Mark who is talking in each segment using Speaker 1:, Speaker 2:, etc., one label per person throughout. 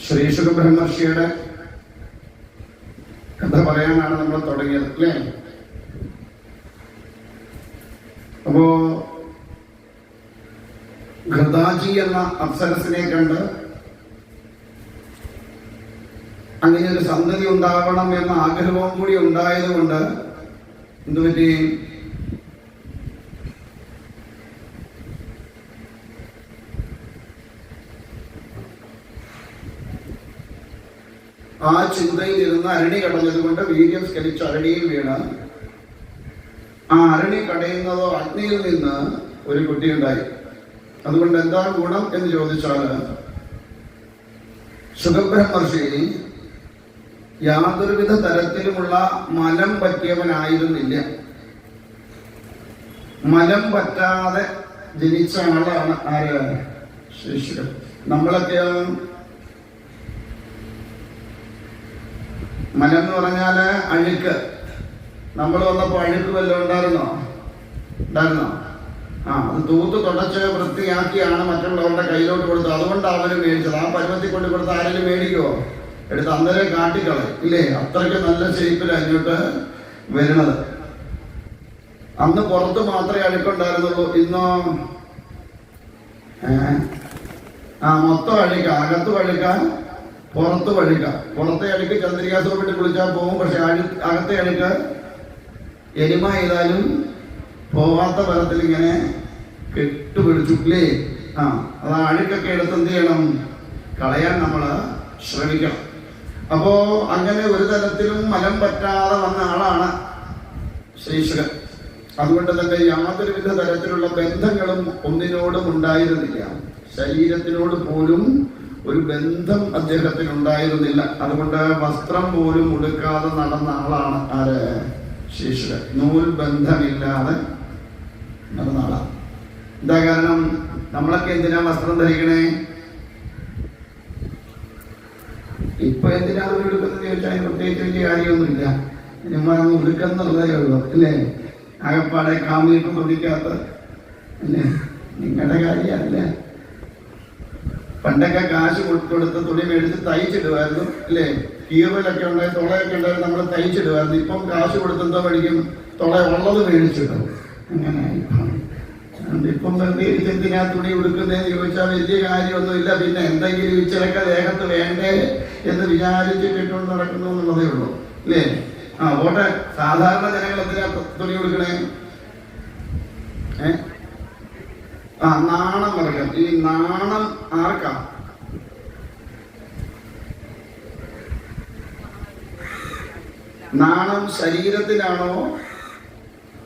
Speaker 1: ശ്രീ ശുകബ്രഹ്മർഷിയുടെ കഥ പറയാനാണ് നമ്മൾ തുടങ്ങിയത്, അല്ലേ? അപ്പോ ഘൃതാജി എന്ന അപ്സരസിനെ കണ്ട് അങ്ങനെ ഒരു സന്തതി ഉണ്ടാവണം എന്ന ആഗ്രഹവും കൂടി ഉണ്ടായതുകൊണ്ട് എന്തുപറ്റി? ആ ചിന്തയിൽ ഇരുന്ന് അരണി കടഞ്ഞതുകൊണ്ട് വീര്യം സ്കലിച്ച് അരണിയിൽ വീണ് ആ അരണി കടയുന്നതോ അഗ്നിയിൽ നിന്ന് ഒരു കുട്ടിയുണ്ടായി. അതുകൊണ്ട് എന്താ ഗുണം എന്ന് ചോദിച്ചാൽ, ശുകബ്രഹ്മർഷി യാതൊരുവിധ തരത്തിലുമുള്ള മലം പറ്റിയവനായിരുന്നില്ല. മലം പറ്റാതെ ജനിച്ച ആളാണ് ആര്? ശിശുരൻ. നമ്മളൊക്കെ മലം എന്ന് പറഞ്ഞാല് അഴുക്ക്. നമ്മൾ വന്നപ്പോ അഴുക്ക് വല്ലതും ഉണ്ടായിരുന്നോ? അത് തൂത്ത് തുടച്ച് വൃത്തിയാക്കിയാണ് മറ്റുള്ളവരുടെ കയ്യിലോട്ട് കൊടുത്തത്. അതുകൊണ്ട് അവര് മേടിച്ചത്. ആ പരുവത്തിൽ കൊണ്ട് കൊടുത്ത് ആരെങ്കിലും മേടിക്കുവോ? എടുത്ത് അന്നേരം കാട്ടിക്കളയും, ഇല്ലേ? അത്രയ്ക്ക് നല്ല ഷേപ്പിൽ അങ്ങോട്ട് വരുന്നത്. അന്ന് പുറത്ത് മാത്രമേ അഴുക്കുണ്ടായിരുന്നുള്ളൂ. ഇന്നോ മൊത്തം അഴുക്ക. അകത്ത് അഴുക്കാൻ, പുറത്ത് അഴുക്ക. പുറത്തെ അഴുക്ക് ചന്ദ്രികാ സോപ്പിട്ട് കുളിച്ചാൽ പോകും. പക്ഷെ അകത്തെ അഴുക്ക് എരുമ ചെയ്താലും പോവാത്ത തരത്തിൽ ഇങ്ങനെ കെട്ടുപിടിച്ചില്ലേ? അത് അഴുക്കൊക്കെ എടുത്ത് എന്ത് ചെയ്യണം? കളയാൻ നമ്മൾ ശ്രമിക്കണം. അപ്പോ അങ്ങനെ ഒരു തരത്തിലും മലം പറ്റാതെ വന്ന ആളാണ് ശ്രീശുകൻ. അതുകൊണ്ട് തന്നെ യാതൊരുവിധ തരത്തിലുള്ള ബന്ധങ്ങളും ഒന്നിനോടും ഉണ്ടായിരുന്നില്ല. ശരീരത്തിനോട് പോലും ഒരു ബന്ധം അദ്ദേഹത്തിന് ഉണ്ടായിരുന്നില്ല. അതുകൊണ്ട് വസ്ത്രം പോലും ഉടുക്കാതെ നടന്ന ആളാണ് ആര്? ശിശുരൻ. നൂൽ ബന്ധമില്ലാതെ നടന്ന ആളാണ്. എന്താ കാരണം? നമ്മളൊക്കെ എന്തിനാ വസ്ത്രം ധരിക്കണേ? ഇപ്പൊ എന്തിനാ ഉടുക്കുന്നത് ചോദിച്ചാൽ പ്രത്യേകിച്ച് വലിയ കാര്യമൊന്നുമില്ല. നമ്മൾ ഉടുക്കുന്നുള്ളതേ ഉള്ളൂ, അല്ലേ? ആകപ്പാടെ കാമിക്കും തുണിക്കാത്ത, അല്ലേ? നിങ്ങളുടെ കാര്യമല്ലേ? പണ്ടൊക്കെ കാശ് കൊടുത്ത് തുണി മേടിച്ച് തയ്ച്ചിടുമായിരുന്നു, അല്ലേ? കീറലൊക്കെ ഉണ്ടായി, തുളയൊക്കെ ഉണ്ടായി, നമ്മൾ തയ്ച്ചിടുമായിരുന്നു. ഇപ്പം കാശ് കൊടുത്തെന്തോ മേടിക്കും? തുള ഉള്ളത് മേടിച്ചിടും. അങ്ങനെ ഇപ്പം പ്രത്യേകിച്ച് എന്തിനാ തുണി ഉടുക്കുന്നതെന്ന് ചോദിച്ചാൽ വലിയ കാര്യമൊന്നുമില്ല. പിന്നെ എന്തെങ്കിലും ഇച്ചിരൊക്കെ ദേഹത്ത് വേണ്ടേ എന്ന് വിചാരിച്ചിട്ടുണ്ട് നടക്കുന്നു എന്നുള്ളതേ ഉള്ളൂ, അല്ലേ? പോട്ടെ, സാധാരണ ജനങ്ങൾ എന്തിനാ തുണി ഉടുക്കണേ? നാണം പറയാം. ഈ നാണം ആർക്കാ? നാണം ശരീരത്തിനാണോ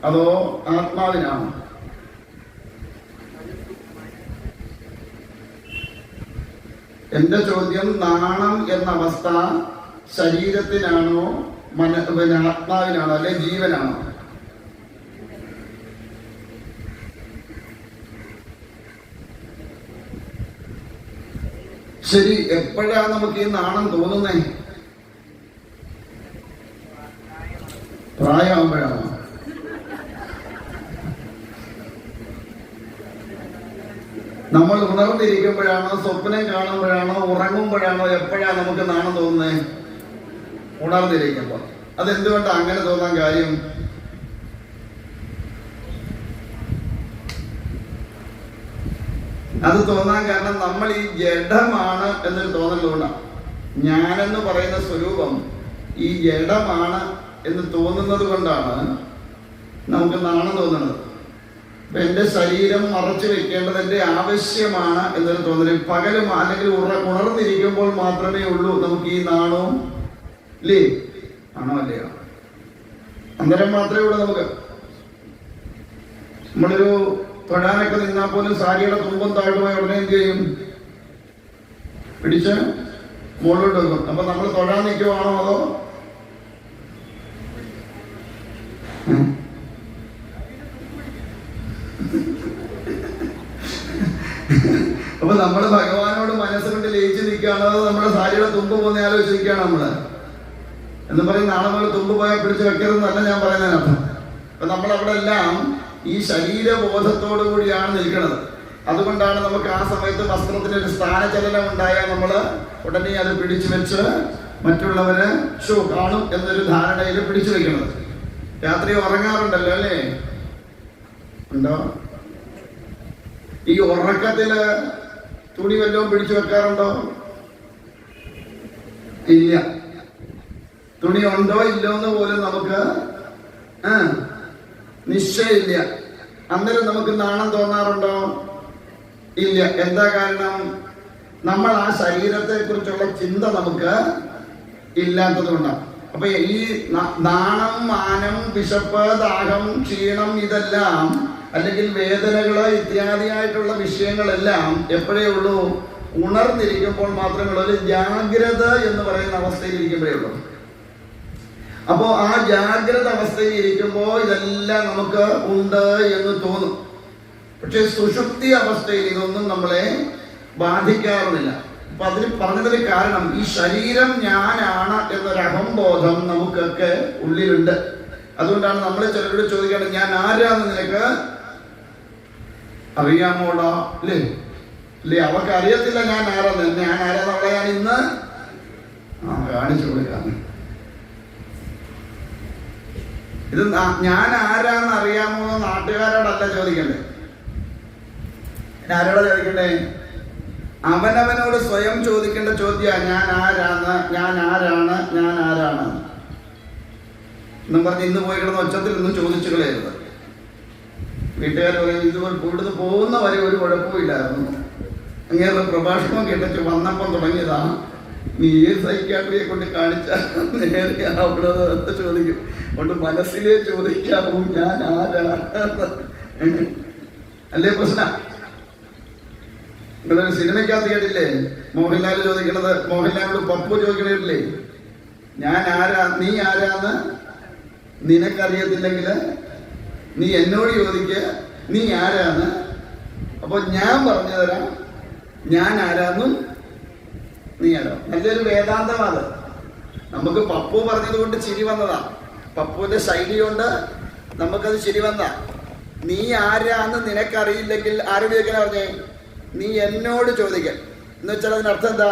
Speaker 1: അതോ ആത്മാവിനാണോ? എന്റെ ചോദ്യം, നാണം എന്ന അവസ്ഥ ശരീരത്തിനാണോ ആത്മാവിനാണോ അല്ലെ ജീവനാണോ? ശരി, എപ്പോഴാണ് നമുക്ക് ഈ നാണം തോന്നുന്നേ? പ്രായമാകുമ്പോഴാണോ? നമ്മൾ ഉണർന്നിരിക്കുമ്പോഴാണോ? സ്വപ്നം കാണുമ്പോഴാണോ? ഉറങ്ങുമ്പോഴാണോ? എപ്പോഴാണ് നമുക്ക് നാണം തോന്നുന്നേ? ഉണർന്നിരിക്കുമ്പോൾ. അതെന്തുകൊണ്ടാണ് അങ്ങനെ തോന്നാൻ കാര്യം? അത് തോന്നാൻ കാരണം നമ്മൾ ഈ ജഡമാണ് എന്നൊരു തോന്നലുകൊണ്ടാണ്. ഞാനെന്ന് പറയുന്ന സ്വരൂപം ഈ ജഡമാണ് എന്ന് തോന്നുന്നത് കൊണ്ടാണ് നമുക്ക് നാണം തോന്നുന്നത്. എന്റെ ശരീരം മറച്ചു വെക്കേണ്ടത് എന്റെ ആവശ്യമാണ് എന്നൊരു തോന്നല്. പകലും അല്ലെങ്കിൽ ഉണർന്നിരിക്കുമ്പോൾ മാത്രമേ ഉള്ളൂ നമുക്ക് ഈ നാണവും, ഇല്ലേ? ആണോ അല്ലയോ? അന്നേരം മാത്രമേ ഉള്ളൂ നമുക്ക്. നമ്മളൊരു തൊഴാനൊക്കെ നിന്നാൽ പോലും സാരിയുടെ തുമ്പം താഴ്പോയ ഉടനെ എന്ത് ചെയ്യും? പിടിച്ച് മുകളിലോട്ട് വെക്കും. അപ്പൊ നമ്മൾ തൊഴാൻ നിൽക്കുവാണോ അതോ അപ്പൊ നമ്മള് ഭഗവാനോട് മനസ്സുകൊണ്ട് ലയിച്ച് നിൽക്കുകയാണോ അതോ നമ്മുടെ സാരിയുടെ തുമ്പ് പോകുന്ന ആലോചിച്ചിരിക്കുകയാണ് നമ്മള് എന്ന് പറയും. നാളെ നമ്മൾ തുമ്പ് പോയാൽ പിടിച്ച് വെക്കരുതെന്നല്ല ഞാൻ പറയുന്നതിനർത്ഥം. അപ്പൊ നമ്മളവിടെ എല്ലാം ഈ ശരീരബോധത്തോടു കൂടിയാണ് നിൽക്കുന്നത്. അതുകൊണ്ടാണ് നമുക്ക് ആ സമയത്ത് വസ്ത്രത്തിന് ഒരു സ്ഥാനചലനം ഉണ്ടായാൽ നമ്മൾ ഉടനെ അത് പിടിച്ചു വെച്ച് മറ്റുള്ളവര് കാണും എന്നൊരു ധാരണയിൽ പിടിച്ചു വെക്കുന്നത്. രാത്രി ഉറങ്ങാറുണ്ടല്ലോ അല്ലേ? ഉണ്ടോ? ഈ ഉറക്കത്തില് തുണി വല്ലതും പിടിച്ചു വെക്കാറുണ്ടോ? ഇല്ല. തുണി ഉണ്ടോ ഇല്ലോ എന്ന് പോലും നമുക്ക് നിശ്ചയമില്ല. അന്നേരം നമുക്ക് നാണം തോന്നാറുണ്ടോ? ഇല്ല. എന്താ കാരണം? നമ്മൾ ആ ശരീരത്തെ കുറിച്ചുള്ള ചിന്ത നമുക്ക് ഇല്ലാത്തത് കൊണ്ടാണ്. അപ്പൊ ഈ നാണം, മാനം, വിശപ്പ്, ദാഹം, ക്ഷീണം, ഇതെല്ലാം അല്ലെങ്കിൽ വേദനകള് ഇത്യാദിയായിട്ടുള്ള വിഷയങ്ങളെല്ലാം എപ്പോഴേ ഉള്ളൂ? ഉണർന്നിരിക്കുമ്പോൾ മാത്രമേ ഉള്ളൂ. ഒരു ജാഗ്രത എന്ന് പറയുന്ന അവസ്ഥയിൽ ഇരിക്കുമ്പോഴേ ഉള്ളൂ. അപ്പോ ആ ജാഗ്രത അവസ്ഥയിൽ ഇരിക്കുമ്പോൾ ഇതെല്ലാം നമുക്ക് ഉണ്ട് എന്ന് തോന്നും. പക്ഷെ സുഷുപ്തി അവസ്ഥയിൽ ഇതൊന്നും നമ്മളെ ബാധിക്കാറുമില്ല. അപ്പൊ അതിന് പറഞ്ഞതിന് കാരണം ഈ ശരീരം ഞാനാണ് എന്നൊരു അഹംബോധം നമുക്കൊക്കെ ഉള്ളിലുണ്ട്. അതുകൊണ്ടാണ് നമ്മൾ ചിലരോട് ചോദിക്കേണ്ടത്, ഞാൻ ആരാന്ന് നിനക്ക് അറിയാമോടാ? അല്ലേ? അല്ലേ? അവർക്ക് അറിയത്തില്ല ഞാൻ ആരാന്ന്. ഞാൻ ആരാന്ന് അവളെ ഞാൻ ഇന്ന് കാണിച്ചു കൊടുക്കാം. ഇത് ഞാൻ ആരാന്ന് അറിയാമോ നാട്ടുകാരോടല്ല ചോദിക്കണ്ടേ. ആരോടാ ചോദിക്കണ്ടേ? അവനവനോട് സ്വയം ചോദിക്കേണ്ട ചോദ്യമാണ് ഞാൻ ആരാണ്, ഞാൻ ആരാണ്, ഞാൻ ആരാണ് എന്നും പറഞ്ഞ് ഇന്ന് പോയി കിടന്ന ഒച്ചത്തിൽ ഇന്നും ചോദിച്ചു കളയരുത്. വീട്ടുകാർ പറയും ഇതുപോലെ ഇവിടുന്ന് പോകുന്ന വരെ ഒരു കുഴപ്പമില്ലായിരുന്നു, അങ്ങനെ പ്രഭാഷണം കേട്ടിട്ട് വന്നപ്പം തുടങ്ങിയതാണ്, നീ ഏത് സൈക്കാട്രിയെ കൊണ്ട് കാണിച്ചാൽ നേരെ അവിടെ ചോദിക്കും. അതുകൊണ്ട് മനസ്സിലേ ചോദിക്കാവൂ ഞാൻ ആരാണ്. അല്ലേ പ്രശ്നം? നിങ്ങളൊരു സിനിമയ്ക്കകത്ത് കേട്ടില്ലേ മോഹൻലാൽ ചോദിക്കണത്? മോഹൻലാലിനോട് പപ്പു ചോദിക്കണില്ലേ, ഞാൻ ആരാ, നീ ആരാന്ന് നിനക്കറിയത്തില്ലെങ്കിൽ നീ എന്നോട് ചോദിക്ക, നീ ആരാന്ന്. അപ്പൊ ഞാൻ പറഞ്ഞു തരാം ഞാൻ ആരാന്നും നീ ആരാ. നല്ലൊരു വേദാന്തമാണ്. നമുക്ക് പപ്പു പറഞ്ഞത് കൊണ്ട് ചിരി വന്നതാ. പപ്പുവിന്റെ ശൈലി കൊണ്ട് നമുക്കത് ചിരി വന്നതാ. നീ ആരാന്ന് നിനക്കറിയില്ലെങ്കിൽ ആരോട് ചോദിക്കാൻ പറഞ്ഞേ? നീ എന്നോട് ചോദിക്ക. എന്ന് വെച്ചാൽ അതിനർത്ഥം എന്താ?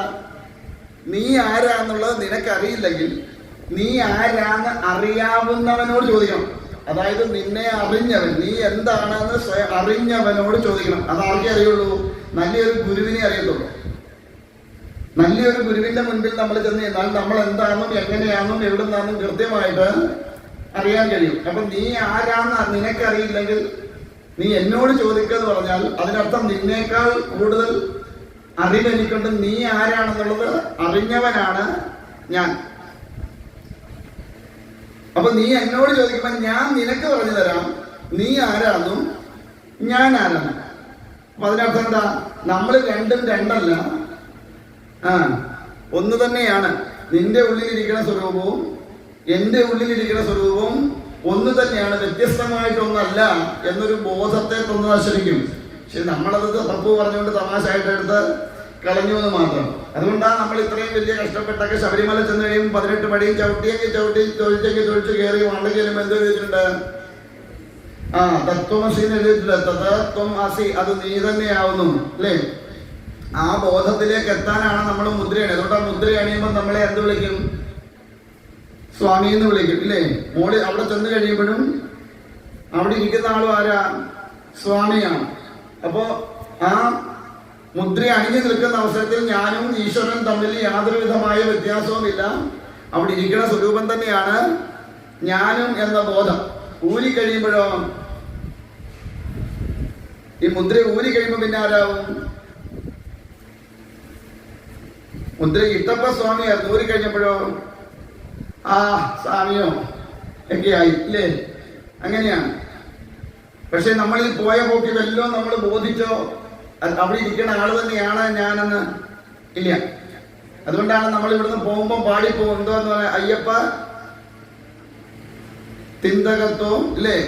Speaker 1: നീ ആരാന്നുള്ളത് നിനക്കറിയില്ലെങ്കിൽ നീ ആരാന്ന് അറിയാവുന്നവനോട് ചോദിക്കണം. അതായത് നിന്നെ അറിഞ്ഞവൻ, നീ എന്താണെന്ന് സ്വയം അറിഞ്ഞവനോട് ചോദിക്കണം. അതാർക്കേ അറിയുള്ളൂ? നല്ലൊരു ഗുരുവിനെ അറിയത്തുള്ളൂ. നല്ലൊരു ഗുരുവിന്റെ മുൻപിൽ നമ്മൾ ചെന്ന് കഴിഞ്ഞാൽ നമ്മൾ എന്താണെന്നും എങ്ങനെയാണെന്നും എവിടെ നിന്നാണെന്നും കൃത്യമായിട്ട് അറിയാൻ കഴിയും. അപ്പൊ നീ ആരാന്ന് നിനക്കറിയില്ലെങ്കിൽ നീ എന്നോട് ചോദിക്കുക പറഞ്ഞാൽ അതിനർത്ഥം നിന്നേക്കാൾ കൂടുതൽ അറിവെനിക്കൊണ്ട് നീ ആരാണെന്നുള്ളത് അറിഞ്ഞവനാണ് ഞാൻ. അപ്പൊ നീ എന്നോട് ചോദിക്കുമ്പോൾ ഞാൻ നിനക്ക് പറഞ്ഞു തരാം നീ ആരാന്നും ഞാൻ ആരാണ്. അപ്പൊ അതിനർത്ഥം എന്താ? നമ്മൾ രണ്ടും രണ്ടല്ല, ഒന്ന് തന്നെയാണ്. നിന്റെ ഉള്ളിലിരിക്കുന്ന സ്വരൂപവും എന്റെ ഉള്ളിലിരിക്കുന്ന സ്വരൂപവും ഒന്ന് തന്നെയാണ്, വ്യത്യസ്തമായിട്ടൊന്നല്ല എന്നൊരു ബോധത്തെ തന്നതാശ്രയിക്കും. പക്ഷെ നമ്മളത് തപ്പു പറഞ്ഞുകൊണ്ട് തമാശയായിട്ട് എടുത്ത് കളഞ്ഞു എന്ന് മാത്രം. അതുകൊണ്ടാണ് നമ്മൾ ഇത്രയും വലിയ കഷ്ടപ്പെട്ടൊക്കെ ശബരിമല ചെന്ന് കഴിയുമ്പോൾ 18 പടിയും ചവിട്ടിയെങ്കിൽ ചവിട്ടി, തൊഴിച്ചു കയറി വണ്ടകയിലും എന്ത് എഴുതിയിട്ടുണ്ട്? തത്വമസിന്ന് എഴുതിയിട്ടില്ല. തത്വം അസി, അത് നീ തന്നെയാവുന്നു അല്ലേ? ആ ബോധത്തിലേക്ക് എത്താനാണ് നമ്മൾ മുദ്രയാണ്. അതുകൊണ്ട് ആ മുദ്ര അണിയുമ്പോൾ നമ്മളെ എന്ത് വിളിക്കും? സ്വാമി എന്ന് വിളിക്കും ഇല്ലേ? മോളി അവിടെ ചെന്ന് കഴിയുമ്പോഴും അവിടെ ഇരിക്കുന്ന ആളും ആരാ? സ്വാമിയാണ്. അപ്പോ ആ മുദ്ര അണിഞ്ഞു നിൽക്കുന്ന അവസരത്തിൽ ഞാനും ഈശ്വരനും തമ്മിൽ യാതൊരു വിധമായ വ്യത്യാസവുമില്ല. അവിടെ ഇരിക്കുന്ന സ്വരൂപം തന്നെയാണ് ഞാനും എന്ന ബോധം. ഊരി കഴിയുമ്പോഴോ, ഈ മുദ്ര ഊരി കഴിയുമ്പോൾ പിന്നെ ആരാവും? മുദ്ര ഇട്ടപ്പ സ്വാമിയായിരുന്നു, ഊരി കഴിഞ്ഞപ്പോഴോ സ്വാമിയോ ഒക്കെ ആയി ഇല്ലേ? അങ്ങനെയാണ്. പക്ഷെ നമ്മളിൽ പോയ പോക്കി വല്ലോ നമ്മൾ ബോധിച്ചോ അവിടെ ഇരിക്കുന്ന ആള് തന്നെയാണ് ഞാനെന്ന്? ഇല്ല. അതുകൊണ്ടാണ് നമ്മൾ ഇവിടുന്ന് പോകുമ്പോൾ പാടിപ്പോകും എന്തോന്ന് പറയാ, അയ്യപ്പ തിന്തകത്വം ഇല്ലേ?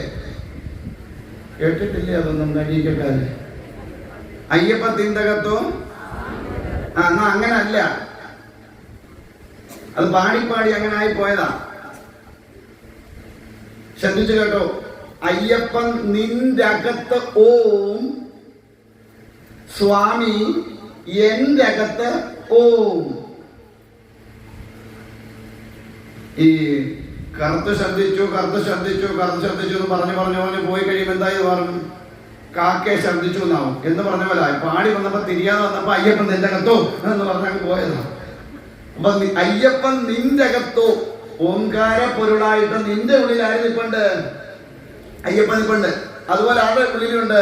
Speaker 1: കേട്ടിട്ടില്ലേ? അതൊന്നും കഴിക്കക്കാര് അയ്യപ്പ തിന്തകത്വം. എന്നാ അങ്ങനെ അല്ല, അത് പാടി അങ്ങനെ ആയി പോയതാ. ശ്രദ്ധിച്ചു കേട്ടോ. അയ്യപ്പൻ നിന്റെ അകത്ത് ഓം സ്വാമി എൻ്റെ അകത്ത് ഓം. ഈ കറുത്ത് ശബ്ദിച്ചു എന്ന് പറഞ്ഞു പോയി കഴിയുമ്പോൾ എന്തായി പറഞ്ഞു? കാക്കയെ ശബ്ദിച്ചു എന്നാവും എന്ന് പറഞ്ഞ പോലെ പാടി വന്നപ്പോ തിരിയാതെ വന്നപ്പോ അയ്യപ്പൻ നിന്റെ അകത്തോ എന്ന് പറഞ്ഞാൽ പോയതാണ്. അപ്പൊ അയ്യപ്പൻ നിന്റെ അകത്തോ ഓംകാര പൊരുളായിട്ട് നിന്റെ ഉള്ളിൽ ആര് നിൽപ്പുണ്ട്? അയ്യപ്പൻ നിൽപ്പുണ്ട്. അതുപോലെ ആരുടെ ഉള്ളിലുണ്ട്?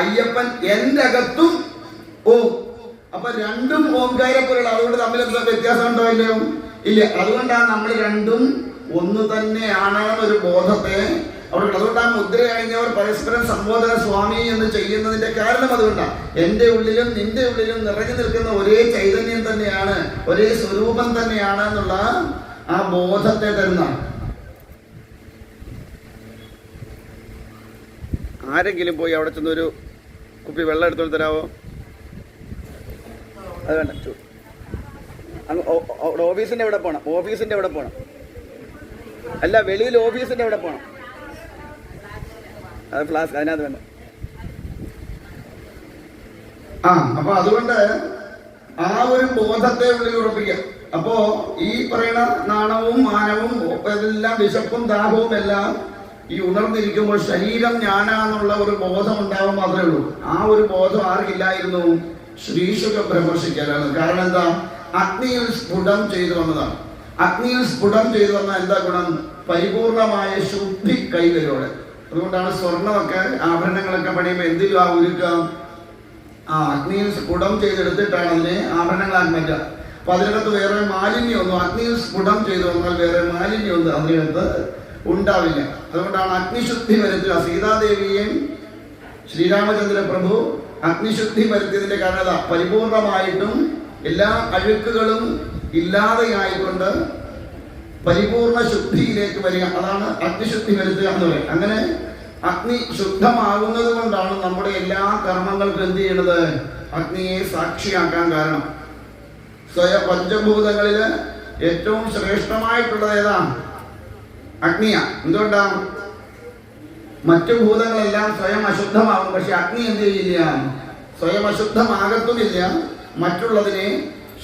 Speaker 1: അയ്യപ്പൻ എൻ്റെ അകത്തും ഓം. അപ്പൊ രണ്ടും ഓംകാര പൊരുൾ. അതുകൊണ്ട് തമ്മിൽ എന്താ വ്യത്യാസം ഉണ്ടോ ഇല്ലയോ? ഇല്ല. അതുകൊണ്ടാണ് നമ്മൾ രണ്ടും ഒന്ന് തന്നെയാണെന്നൊരു ബോധത്തെ അവിടെ. അതുകൊണ്ടാണ് മുദ്ര കഴിഞ്ഞവർ പരസ്പരം സംബോധന സ്വാമി എന്ന് ചെയ്യുന്നതിന്റെ കാരണം അതുകൊണ്ടാണ്. എൻ്റെ ഉള്ളിലും നിന്റെ ഉള്ളിലും നിറഞ്ഞു നിൽക്കുന്ന ഒരേ ചൈതന്യം തന്നെയാണ്, ഒരേ സ്വരൂപം തന്നെയാണ് എന്നുള്ള ആ ബോധത്തെ തരുന്ന. ആരെങ്കിലും പോയി അവിടെ ചെന്നൊരു കുപ്പി വെള്ളം എടുത്തോണ്ട് തരാവോ? അത് വേണ്ട. ഓഫീസിന്റെ എവിടെ പോണം? അല്ല, വെളിയിൽ ഓഫീസിന്റെ എവിടെ പോണം? അത് ഫ്ലാസ്ക് അതിനകത്ത് വേണ്ട. അപ്പൊ അതുകൊണ്ട് ആ ഒരു ബോധത്തെ ഉള്ളിൽ ഉറപ്പിക്കാം. അപ്പോ ഈ പറയുന്ന നാണവും മാനവും എല്ലാം വിശപ്പും ദാഹവും എല്ലാം ഈ ഉണർന്നിരിക്കുമ്പോൾ ശരീരം ഞാനാന്നുള്ള ഒരു ബോധം ഉണ്ടാവാൻ മാത്രമേ ഉള്ളൂ. ആ ഒരു ബോധം ആർക്കില്ലായിരുന്നു? ശ്രീശുക ബ്രഹ്മർഷിക്കാനാണ്. കാരണം എന്താ? അഗ്നിയിൽ സ്ഫുടം ചെയ്തു വന്നതാണ്. അഗ്നിയിൽ സ്ഫുടം ചെയ്തു വന്ന എന്താ ഗുണം? പരിപൂർണമായ ശുദ്ധി കൈവരോടെ. അതുകൊണ്ടാണ് സ്വർണ്ണമൊക്കെ ആഭരണങ്ങളൊക്കെ പണിയുമ്പോൾ എന്തിലും ഉരുക്കാം? അഗ്നിയിൽ സ്ഫുടം ചെയ്തെടുത്തിട്ടാണ് അതിനെ ആഭരണങ്ങളാക്കി മാറ്റുക. അപ്പൊ അതിനകത്ത് വേറെ മാലിന്യമൊന്നും, അഗ്നിയിൽ സ്ഫുടം ചെയ്തു വന്നാൽ വേറെ മാലിന്യമൊന്നും അതിനകത്ത് ഉണ്ടാവില്ല. അതുകൊണ്ടാണ് അഗ്നിശുദ്ധി വരുത്തുക. സീതാദേവിയെയും ശ്രീരാമചന്ദ്ര പ്രഭു അഗ്നിശുദ്ധി വരുത്തിയതിന്റെ കാരണം പരിപൂർണമായിട്ടും എല്ലാ അഴുക്കുകളും ഇല്ലാതെയായിക്കൊണ്ട് പരിപൂർണ ശുദ്ധിയിലേക്ക് വരിക. അതാണ് അഗ്നിശുദ്ധി വരുത്തുക എന്ന് പറയുന്നത്. അങ്ങനെ അഗ്നി ശുദ്ധമാകുന്നത് കൊണ്ടാണ് നമ്മുടെ എല്ലാ കർമ്മങ്ങൾക്കും എന്ത് ചെയ്യണത്? അഗ്നിയെ സാക്ഷിയാക്കാൻ കാരണം. പഞ്ചഭൂതങ്ങളില് ഏറ്റവും ശ്രേഷ്ഠമായിട്ടുള്ളത് ഏതാണ്? അഗ്നിയാ. എന്തുകൊണ്ടാണ്? മറ്റു ഭൂതങ്ങളെല്ലാം സ്വയം അശുദ്ധമാകും. പക്ഷെ അഗ്നി എന്ത് ചെയ്യില്ല? സ്വയം അശുദ്ധമാകത്തുമില്ല, മറ്റുള്ളതിനെ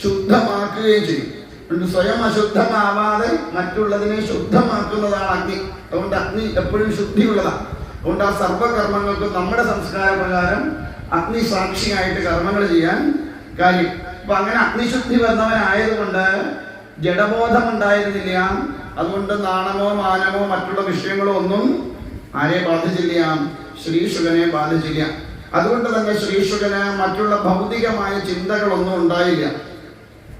Speaker 1: ശുദ്ധമാക്കുകയും ചെയ്യും. സ്വയം അശുദ്ധമാവാതെ മറ്റുള്ളതിനെ ശുദ്ധമാക്കുന്നതാണ് അഗ്നി. അതുകൊണ്ട് അഗ്നി എപ്പോഴും ശുദ്ധിയുള്ളതാണ്. അതുകൊണ്ട് ആ സർവകർമ്മങ്ങൾക്കും നമ്മുടെ സംസ്കാര പ്രകാരം അഗ്നി സാക്ഷിയായിട്ട് കർമ്മങ്ങൾ ചെയ്യാൻ കാര്യം. അപ്പൊ അങ്ങനെ അഗ്നിശുദ്ധി വന്നവനായതുകൊണ്ട് ജഡബോധം ഉണ്ടായിരുന്നില്ല. അതുകൊണ്ട് നാണമോ മാനമോ മറ്റുള്ള വിഷയങ്ങളോ ഒന്നും ആരെ ബാധിച്ചില്ല? ശ്രീശുകനെ ബാധിച്ചില്ല. അതുകൊണ്ട് തന്നെ ശ്രീശുകന് മറ്റുള്ള ഭൗതികമായ ചിന്തകളൊന്നും ഉണ്ടായില്ല.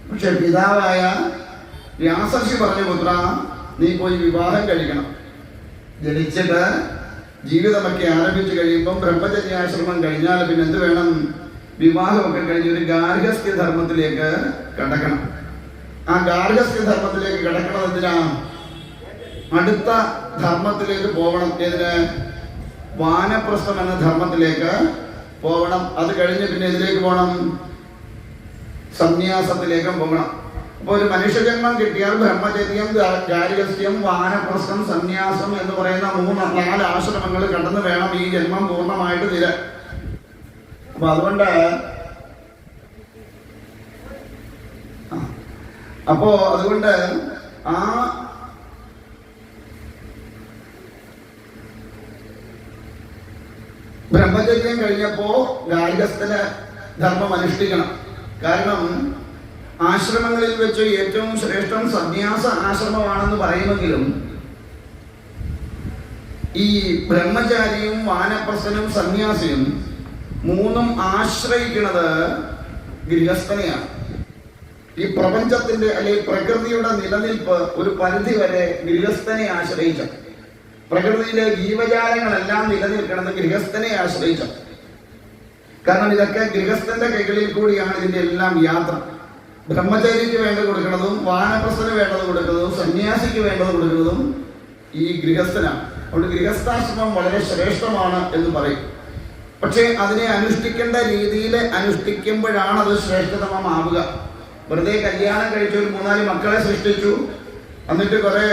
Speaker 1: പക്ഷെ പിതാവായ വ്യാസർഷി പറഞ്ഞു, പുത്ര നീ പോയി വിവാഹം കഴിക്കണം. ജനിച്ചിട്ട് ജീവിതമൊക്കെ ആരംഭിച്ചു കഴിയുമ്പം ബ്രഹ്മചര്യാശ്രമം കഴിഞ്ഞാൽ പിന്നെ എന്ത് വേണം? വിവാഹമൊക്കെ കഴിഞ്ഞ് ഒരു ഗാർഹസ്ഥ്യ ധർമ്മത്തിലേക്ക് കടക്കണം. ആ ഗാർഹസ്ഥ്യ ധർമ്മത്തിലേക്ക് കടക്കണം. എന്തിനാ? അടുത്ത ധർമ്മത്തിലേക്ക് പോകണം. ഏതിന്? വാനപ്രസ്ഥം എന്ന ധർമ്മത്തിലേക്ക് പോകണം. അത് കഴിഞ്ഞ് പിന്നെ ഇതിലേക്ക് പോകണം? സന്യാസത്തിലേക്കും പോകണം. അപ്പൊ ഒരു മനുഷ്യജന്മം കിട്ടിയാൽ ബ്രഹ്മചര്യം, ഗാർഹസ്ഥ്യം, വാനപ്രസ്ഥം, സന്യാസം എന്ന് പറയുന്ന 4 ആശ്രമങ്ങൾ കടന്നു വേണം ഈ ജന്മം പൂർണ്ണമായിട്ട് തീരാൻ. അപ്പൊ അതുകൊണ്ട് ആ ബ്രഹ്മചര്യം കഴിഞ്ഞപ്പോ ഗാർഹസ്ഥന് ധർമ്മം അനുഷ്ഠിക്കണം. കാരണം ആശ്രമങ്ങളിൽ വെച്ച് ഏറ്റവും ശ്രേഷ്ഠം സന്യാസ ആശ്രമമാണെന്ന് പറയുമെങ്കിലും ഈ ബ്രഹ്മചാരിയും വാനപ്രസ്ഥനും സന്യാസിയും 3 ആശ്രയിക്കുന്നത് ഗൃഹസ്ഥനെയാണ്. ഈ പ്രപഞ്ചത്തിന്റെ അല്ലെങ്കിൽ പ്രകൃതിയുടെ നിലനിൽപ്പ് ഒരു പരിധി വരെ ഗൃഹസ്ഥനെ ആശ്രയിച്ച. പ്രകൃതിയിലെ ജീവജാലങ്ങളെല്ലാം നിലനിൽക്കുന്നത് ഗൃഹസ്ഥനെ ആശ്രയിച്ച. കാരണം ഇതൊക്കെ ഗൃഹസ്ഥന്റെ കൈകളിൽ കൂടിയാണ് ഇതിന്റെ എല്ലാം യാത്ര. ബ്രഹ്മചാരിക്ക് വേണ്ടത് കൊടുക്കുന്നതും വാനപ്രസ്ഥന് വേണ്ടത് കൊടുക്കുന്നതും സന്യാസിക്ക് വേണ്ടത് കൊടുക്കുന്നതും ഈ ഗൃഹസ്ഥനാണ്. അതുകൊണ്ട് ഗൃഹസ്ഥാശ്രമം വളരെ ശ്രേഷ്ഠമാണ് എന്ന് പറയും. പക്ഷേ അതിനെ അനുഷ്ഠിക്കേണ്ട രീതിയിൽ അനുഷ്ഠിക്കുമ്പോഴാണ് അത് ശ്രേഷ്ഠതമമാവുക. വെറുതെ കല്യാണം കഴിച്ച് ഒരു 3-4 മക്കളെ സൃഷ്ടിച്ചു, എന്നിട്ട് കുറെ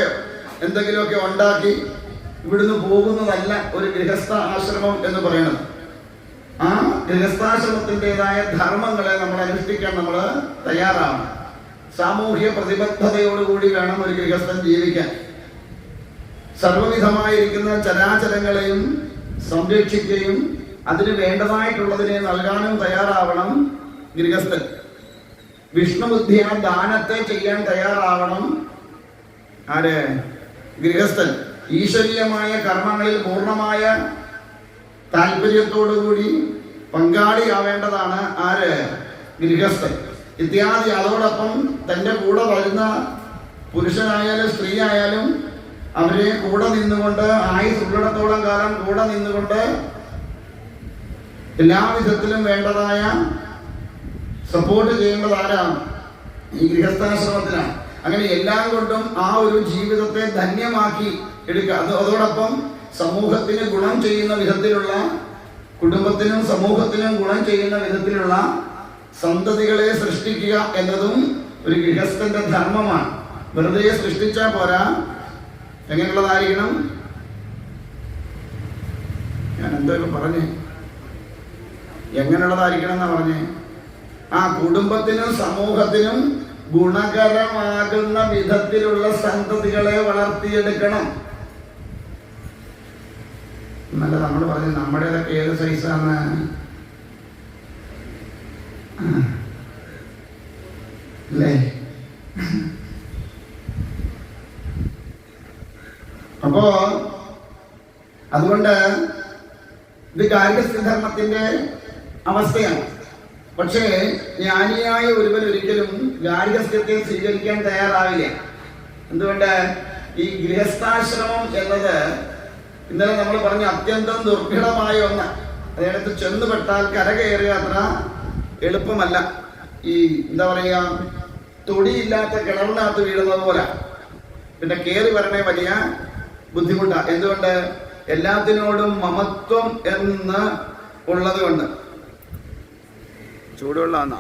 Speaker 1: എന്തെങ്കിലുമൊക്കെ ഉണ്ടാക്കി ഇവിടുന്ന് പോകുന്നതല്ല ഒരു ഗൃഹസ്ഥ ആശ്രമം എന്ന് പറയുന്നത്. ആ ഗൃഹസ്ഥാശ്രമത്തിൻ്റെതായ ധർമ്മങ്ങളെ നമ്മൾ അനുഷ്ഠിക്കാൻ നമ്മൾ തയ്യാറാവണം. സാമൂഹ്യ പ്രതിബദ്ധതയോടുകൂടി വേണം ഒരു ഗൃഹസ്ഥൻ ജീവിക്കാൻ. സർവവിധമായിരിക്കുന്ന ചരാചരങ്ങളെയും സംരക്ഷിക്കുകയും അതിന് വേണ്ടതായിട്ടുള്ളതിനെ നൽകാനും തയ്യാറാവണം ഗൃഹസ്ഥൻ. വിഷ്ണുബുദ്ധിയ ദാനത്തെ ചെയ്യാൻ തയ്യാറാവണം ആര്? ഗൃഹസ്ഥൻ. ഈശ്വരീയമായ കർമ്മങ്ങളിൽ പൂർണ്ണമായ താല്പര്യത്തോടുകൂടി പങ്കാളിയാവേണ്ടതാണ് ആര്? ഗൃഹസ്ഥൻ. ഇത്യാദി. അതോടൊപ്പം തൻ്റെ കൂടെ വരുന്ന പുരുഷനായാലും സ്ത്രീ ആയാലും അവരെ കൂടെ നിന്നുകൊണ്ട് ആയുസ്സുള്ളിടത്തോളം കാലം കൂടെ നിന്നുകൊണ്ട് എല്ലാവിധത്തിലും വേണ്ടതായ സപ്പോർട്ട് ചെയ്യേണ്ടത് ആരാണ്? ഈ ഗൃഹസ്ഥാശ്രമത്തിനാണ്. അങ്ങനെ എല്ലാം കൊണ്ടും ആ ഒരു ജീവിതത്തെ ധന്യമാക്കി എടുക്കുക. അതോടൊപ്പം സമൂഹത്തിന് ഗുണം ചെയ്യുന്ന വിധത്തിലുള്ള, കുടുംബത്തിനും സമൂഹത്തിനും ഗുണം ചെയ്യുന്ന വിധത്തിലുള്ള സന്തതികളെ സൃഷ്ടിക്കുക എന്നതും ഒരു ഗൃഹസ്ഥന്റെ ധർമ്മമാണ്. വെറുതെ സൃഷ്ടിച്ചാൽ പോരാ. എങ്ങനെയുള്ളതായിരിക്കണം? ഞാൻ എന്തൊക്കെ പറഞ്ഞേ? എങ്ങനെയുള്ളതായിരിക്കണം എന്നാ പറഞ്ഞേ? ആ കുടുംബത്തിനും സമൂഹത്തിനും ഗുണകരമാകുന്ന വിധത്തിലുള്ള സന്തതികളെ വളർത്തിയെടുക്കണം. എന്നല്ല നമ്മൾ പറഞ്ഞു. നമ്മുടേതൊക്കെ ഏത് സൈസാണ്? അല്ലേ? അപ്പോ അതുകൊണ്ട് ഇത് ഗാർഹസ്ഥ്യധർമ്മത്തിന്റെ അവസ്ഥയാണ്. പക്ഷേ ജ്ഞാനിയായ ഒരുവൻ ഒരിക്കലും ഗാർഹസ്ഥ്യത്തെ സ്വീകരിക്കാൻ തയ്യാറാവില്ല. എന്തുകൊണ്ട്? ഈ ഗൃഹസ്ഥാശ്രമം എന്നത് ഇന്നലെ നമ്മൾ പറഞ്ഞ അത്യന്തം ദുർഘടമായ ഒന്ന്. അതിനകത്ത് ചെന്നുപെട്ടാൽ കരകയറിയ അത്ര എളുപ്പമല്ല. ഈ എന്താ പറയുക, തൊടിയില്ലാത്ത കിണറിനകത്ത് വീഴുന്നത് പോലെ. പിന്നെ കയറി വരണേ വലിയ ബുദ്ധിമുട്ടാണ്. എന്തുകൊണ്ട്? എല്ലാത്തിനോടും മമത്വം എന്ന് ഉള്ളത് കൊണ്ട്. ചൂടുവെള്ളമാണോ?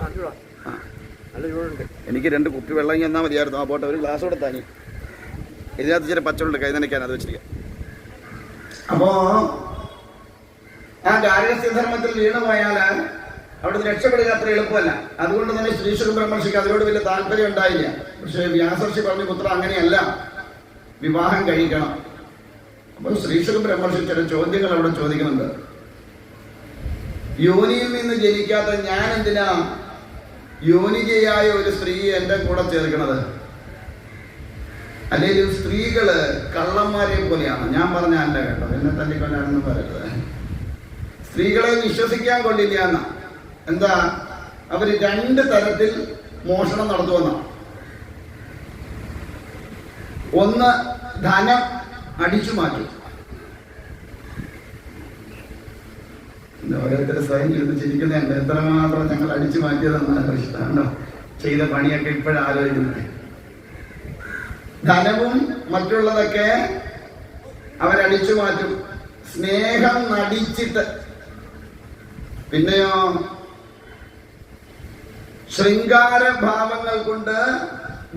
Speaker 1: എനിക്ക് 2 കുപ്പി വെള്ളം ചെന്നാൽ മതിയായിരുന്നു. ആ പോട്ടെ, ഒരു ഗ്ലാസ് കൂടെ താങ്ങി. ഇതിനകത്ത് ഇച്ചിരി പച്ചവെള്ളം കൈ നനയ്ക്കാൻ, അത് വെച്ചിരിക്കാം. അപ്പോ ആ ഗാർഹസ്ഥ്യധർമ്മത്തിൽ വീണുപോയാൽ അവിടുന്ന് രക്ഷപ്പെടുക അത്ര എളുപ്പമല്ല. അതുകൊണ്ട് തന്നെ ശ്രീശുഖ ബ്രഹ്മർഷിക്ക് അതിനോട് വലിയ താല്പര്യം ഉണ്ടായില്ല. പക്ഷെ വ്യാസർഷി പറഞ്ഞു, പുത്ര അങ്ങനെയല്ല, വിവാഹം കഴിക്കണം. അപ്പോൾ ശ്രീശുഖ ബ്രഹ്മർഷി ചില ചോദ്യങ്ങൾ അവിടെ ചോദിക്കുന്നുണ്ട്. യോനിയിൽ നിന്ന് ജനിക്കാത്ത ഞാൻ എന്തിനാ യോനികയായ ഒരു സ്ത്രീയെ എന്റെ കൂടെ ചേർക്കണത്? അല്ലെങ്കിൽ സ്ത്രീകള് കള്ളന്മാരെ പോലെയാണ്. ഞാൻ പറഞ്ഞ അല്ല കേട്ടോ, എന്നെ തല്ലിക്കൊല്ലാണെന്ന് പറയരുത്. സ്ത്രീകളെ വിശ്വസിക്കാൻ കൊള്ളില്ല എന്ന. എന്താ? അവര് 2 തരത്തിൽ മോഷണം നടത്തുവെന്ന. ഒന്ന്, ധനം അടിച്ചു മാറ്റും. ഓരോരുത്തർ സ്വയം ചെയ്ത് ചിരിക്കുന്നുണ്ട്. എത്രമാത്രം ഞങ്ങൾ അടിച്ചു മാറ്റിയതെന്നാണ് ഇഷ്ടമാണോ? ചെയ്ത പണിയൊക്കെ ഇപ്പോഴാലോചിക്കുന്നത്. ധനവും മറ്റുള്ളതൊക്കെ അവരടിച്ചു മാറ്റും. സ്നേഹം നടിച്ചിട്ട്. പിന്നെയോ ശൃംഗാരഭാവങ്ങൾ കൊണ്ട്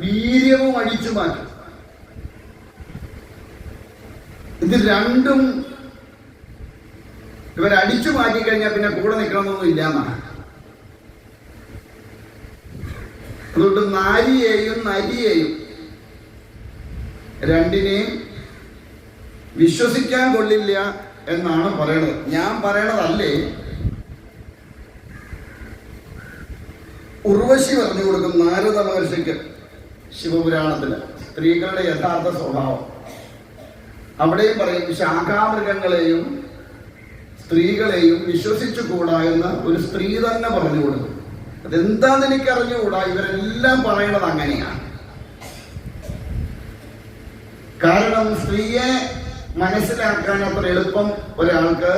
Speaker 1: വീര്യവും അടിച്ചു മാറ്റും. ഇത് രണ്ടും ഇവരടിച്ചു മാറ്റിക്കഴിഞ്ഞാൽ പിന്നെ കൂടെ നിൽക്കണമെന്നൊന്നും ഇല്ല എന്നാണ്. അതുകൊണ്ട് നാരിയെയും നരിയെയും രണ്ടിനെയും വിശ്വസിക്കാൻ കൊള്ളില്ല എന്നാണ് പറയണത്. ഞാൻ പറയണതല്ലേ, ഉർവശി പറഞ്ഞു കൊടുക്കും നാരദ മഹർഷിക്ക് ശിവപുരാണത്തില് സ്ത്രീകളുടെ യഥാർത്ഥ സ്വഭാവം. അവിടെയും പറയും, ശാഖാമൃഗങ്ങളെയും സ്ത്രീകളെയും വിശ്വസിച്ചുകൂടാ എന്ന് ഒരു സ്ത്രീ തന്നെ പറഞ്ഞു കൊടുക്കും. അതെന്താന്ന് എനിക്ക് അറിഞ്ഞുകൂടാ, ഇവരെല്ലാം പറയണത് അങ്ങനെയാണ്. കാരണം സ്ത്രീയെ മനസ്സിലാക്കാൻ അത്ര എളുപ്പം ഒരാൾക്ക്